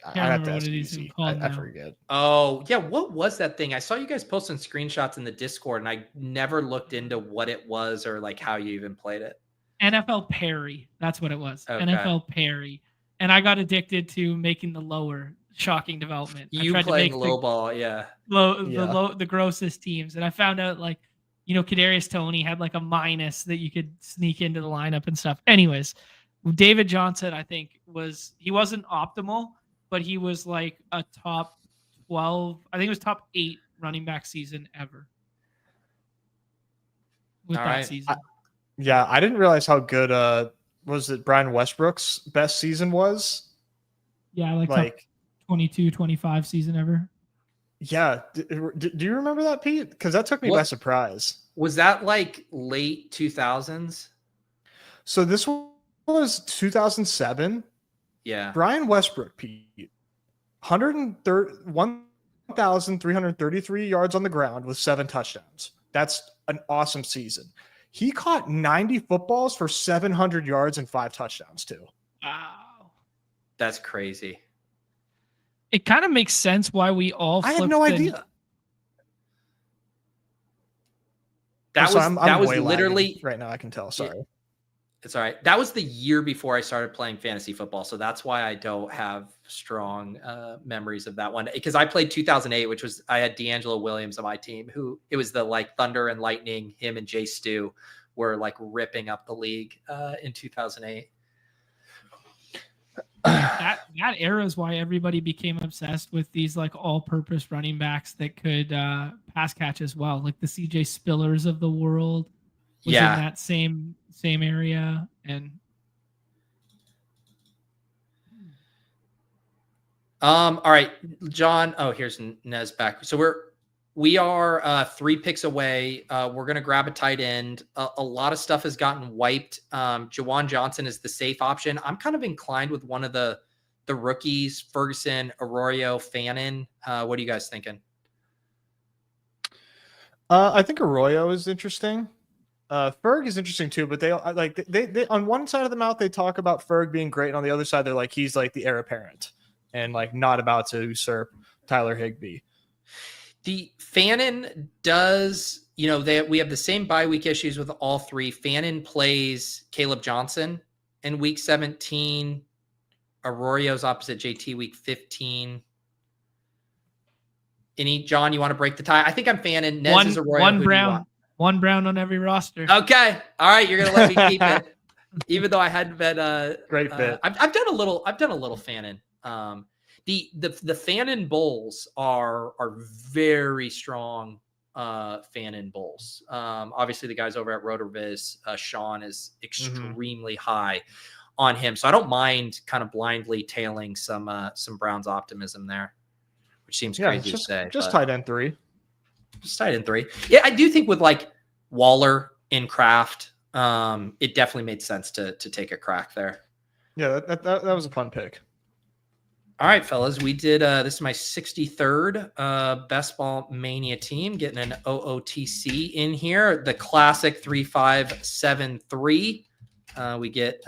I can't remember what it is called. I forget. Oh yeah, what was that thing? I saw you guys posting screenshots in the Discord, and I never looked into what it was or like how you even played it. NFL Parry, that's what it was. Okay. NFL Parry, and I got addicted to making the lower. Shocking development. You playing low ball, yeah. The grossest teams, and I found out like, Kadarius Toney had like a minus that you could sneak into the lineup and stuff. Anyways, David Johnson, I think he wasn't optimal, but he was like a top 12. I think it was top 8 running back season ever. With All that right. season. I didn't realize how good was it Brian Westbrook's best season was. Yeah, like 22, 25 season ever. Yeah. Do you remember that, Pete? Because that took me by surprise. Was that like late 2000s? So this was 2007. Yeah. Brian Westbrook, Pete, 1,333 yards on the ground with 7 touchdowns. That's an awesome season. He caught 90 footballs for 700 yards and 5 touchdowns too. Wow. That's crazy. It kind of makes sense why we all. I had no idea. That was literally right now. I can tell. Sorry, it's all right. That was the year before I started playing fantasy football, so that's why I don't have strong memories of that one. Because I played 2008, which was I had D'Angelo Williams on my team. Who it was the like Thunder and Lightning. Him and Jay Stu were like ripping up the league in 2008. That era is why everybody became obsessed with these like all-purpose running backs that could pass catch as well, like the CJ Spillers of the world was in that same area. And all right, John. Oh, here's Nez back. So we are 3 picks away. We're going to grab a tight end. A lot of stuff has gotten wiped. Juwan Johnson is the safe option. I'm kind of inclined with one of the rookies, Ferguson, Arroyo, Fannin. What are you guys thinking? I think Arroyo is interesting. Ferg is interesting too, but they on one side of the mouth, they talk about Ferg being great. And on the other side, they're like, he's like the heir apparent and like not about to usurp Tyler Higbee. The Fannin does, we have the same bye week issues with all 3. Fannin plays Caleb Johnson in week 17. Arroyo's opposite JT week 15. John, you want to break the tie? I think I'm Fannin. Nez is Arroyo. One Brown on every roster. Okay. All right. You're going to let me keep it. Even though I hadn't been great fit. I've done a little Fannin. The Fannin Bulls are very strong Fannin Bulls. Obviously the guys over at RotoViz, Sean is extremely high on him. So I don't mind kind of blindly tailing some Browns optimism there, which seems crazy to say. Just tight end 3. Just tight end 3. Yeah, I do think with like Waller in Kraft, it definitely made sense to take a crack there. Yeah, that was a fun pick. All right, fellas, we did this is my 63rd Best Ball Mania team, getting an OOTC in here. The classic 3-5-7-3. We get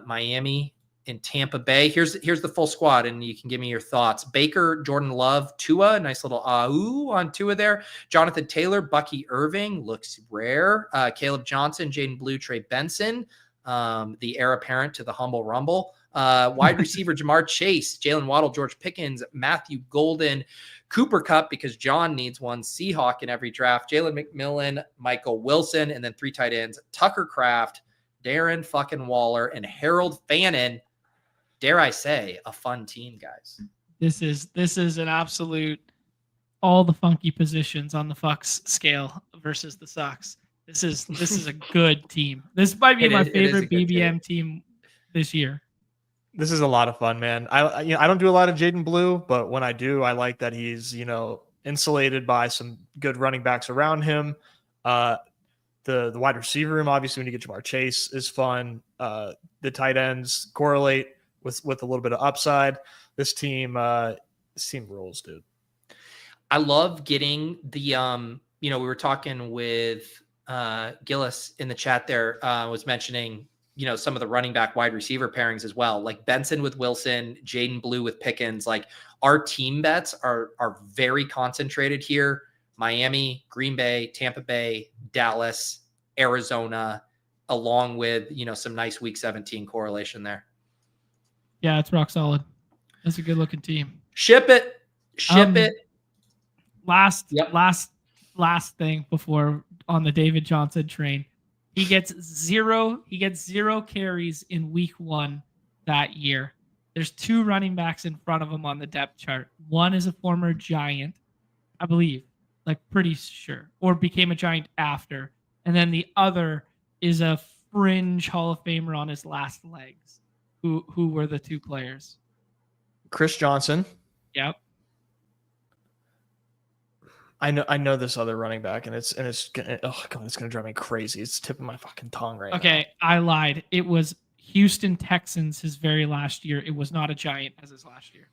Miami in Tampa Bay. Here's the full squad, and you can give me your thoughts. Baker, Jordan Love, Tua, nice little on Tua there. Jonathan Taylor, Bucky Irving, looks rare. Caleb Johnson, Jaden Blue, Trey Benson, the heir apparent to the humble rumble. Wide receiver Jamar Chase, Jalen Waddle, George Pickens, Matthew Golden, Cooper Kupp, because John needs one, Seahawk in every draft, Jalen McMillan, Michael Wilson, and then 3 tight ends, Tucker Kraft, Darren fucking Waller, and Harold Fannin. Dare I say, a fun team, guys. This is an absolute all the funky positions on the Fucks scale versus the Sox. This is a good team. This might be my favorite BBM team this year. This is a lot of fun, man. I don't do a lot of Jaden Blue, but when I do, I like that he's, insulated by some good running backs around him. The wide receiver room, obviously, when you get Jamar Chase, is fun. The tight ends correlate with a little bit of upside. This team rules, dude. I love getting the we were talking with Gillis in the chat there, was mentioning some of the running back wide receiver pairings as well, like Benson with Wilson, Jaden Blue with Pickens. Like, our team bets are very concentrated here. Miami, Green Bay, Tampa Bay, Dallas, Arizona, along with, some nice week 17 correlation there. Yeah, it's rock solid. That's a good looking team. Ship it. Last thing before on the David Johnson train. He gets zero carries in week 1 that year. There's 2 running backs in front of him on the depth chart. One is a former Giant, I believe, like pretty sure, or became a Giant after. And then the other is a fringe Hall of Famer on his last legs. Who were the 2 players? Chris Johnson. Yep. I know this other running back, and it's gonna drive me crazy. It's tipping my fucking tongue right now. Okay, I lied. It was Houston Texans his very last year. It was not a Giant as his last year.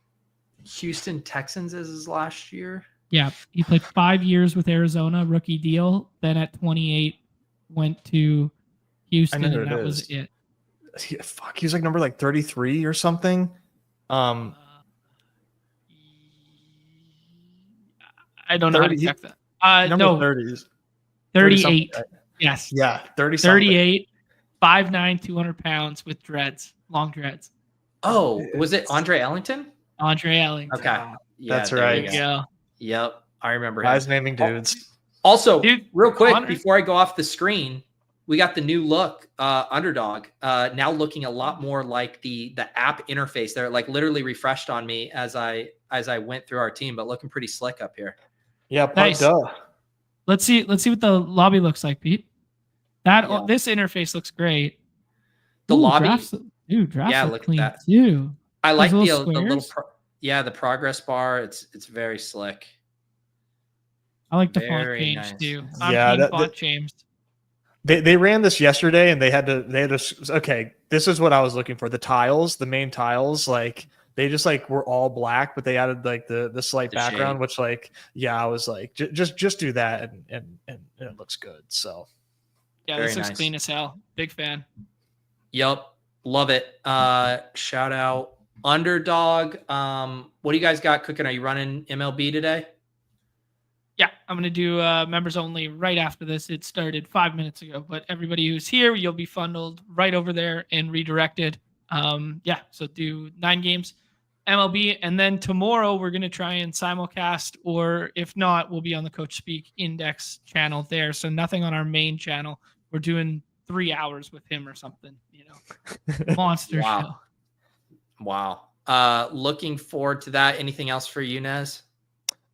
Houston Texans as his last year? Yeah, he played 5 years with Arizona, rookie deal. Then at 28, went to Houston, and that was it. Fuck, he was like number 33 or something. I don't know how to check that. No, 30s. 38. Yes. Yeah, 30. 38, 5'9", 200 pounds with dreads, long dreads. Oh, was it Andre Ellington? Andre Ellington. Okay. Yeah, that's right. There you go. Yep, I remember him. Guys naming dudes. Also, Dude, real quick, before I go off the screen, we got the new look, Underdog, now looking a lot more like the app interface. They're like literally refreshed on me as I went through our team, but looking pretty slick up here. Yeah, nice. Let's see what the lobby looks like, Pete. This interface looks great. The lobby, drafts yeah, look look clean at that too. I like the little the progress bar. It's very slick. I like the font change nice. too. Font change. They ran this yesterday, and they had to. Okay, this is what I was looking for. The tiles, the main tiles, like they just were all black, but they added the slight background, which I was like, just do that, and it looks good. So yeah, this looks clean as hell. Big fan. Yep, love it. Shout out Underdog. What do you guys got cooking? Are you running MLB today? Yeah, I'm going to do members only right after this. It started 5 minutes ago, but everybody who's here, you'll be funneled right over there and redirected. So do 9 games MLB, and then tomorrow we're going to try and simulcast, or if not, we'll be on the COACHSPEAK Index channel there. So nothing on our main channel. We're doing 3 hours with him or something, monster show. Wow. Looking forward to that. Anything else for you, Nez?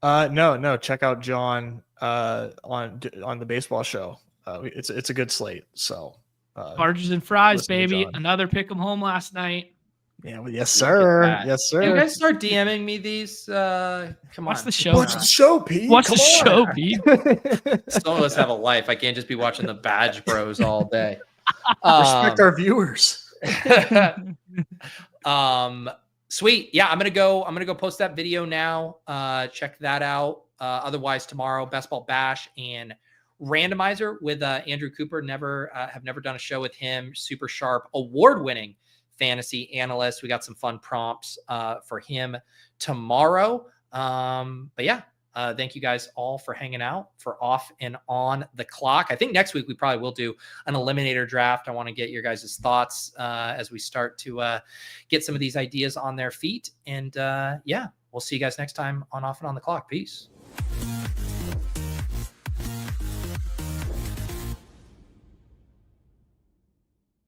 No. Check out Jon on the baseball show. It's a good slate. So Barges and fries, baby. Another pick 'em home last night. Yeah, well, yes, sir. Yes, sir. You guys start DMing me these. Come on. Watch the show. Watch the show, Pete. Watch the show, Pete. Some of us have a life. I can't just be watching the Badge Bros all day. Respect our viewers. Sweet. Yeah, I'm gonna go post that video now. Check that out. Otherwise, tomorrow, Best Ball Bash and Randomizer with Andrew Cooper. Have never done a show with him. Super sharp, award-winning fantasy analyst. We got some fun prompts for him tomorrow. But yeah, thank you guys all for hanging out for Off and On the Clock. I think next week we probably will do an eliminator draft. I want to get your guys' thoughts as we start to get some of these ideas on their feet. And yeah, we'll see you guys next time on Off and On the Clock. Peace.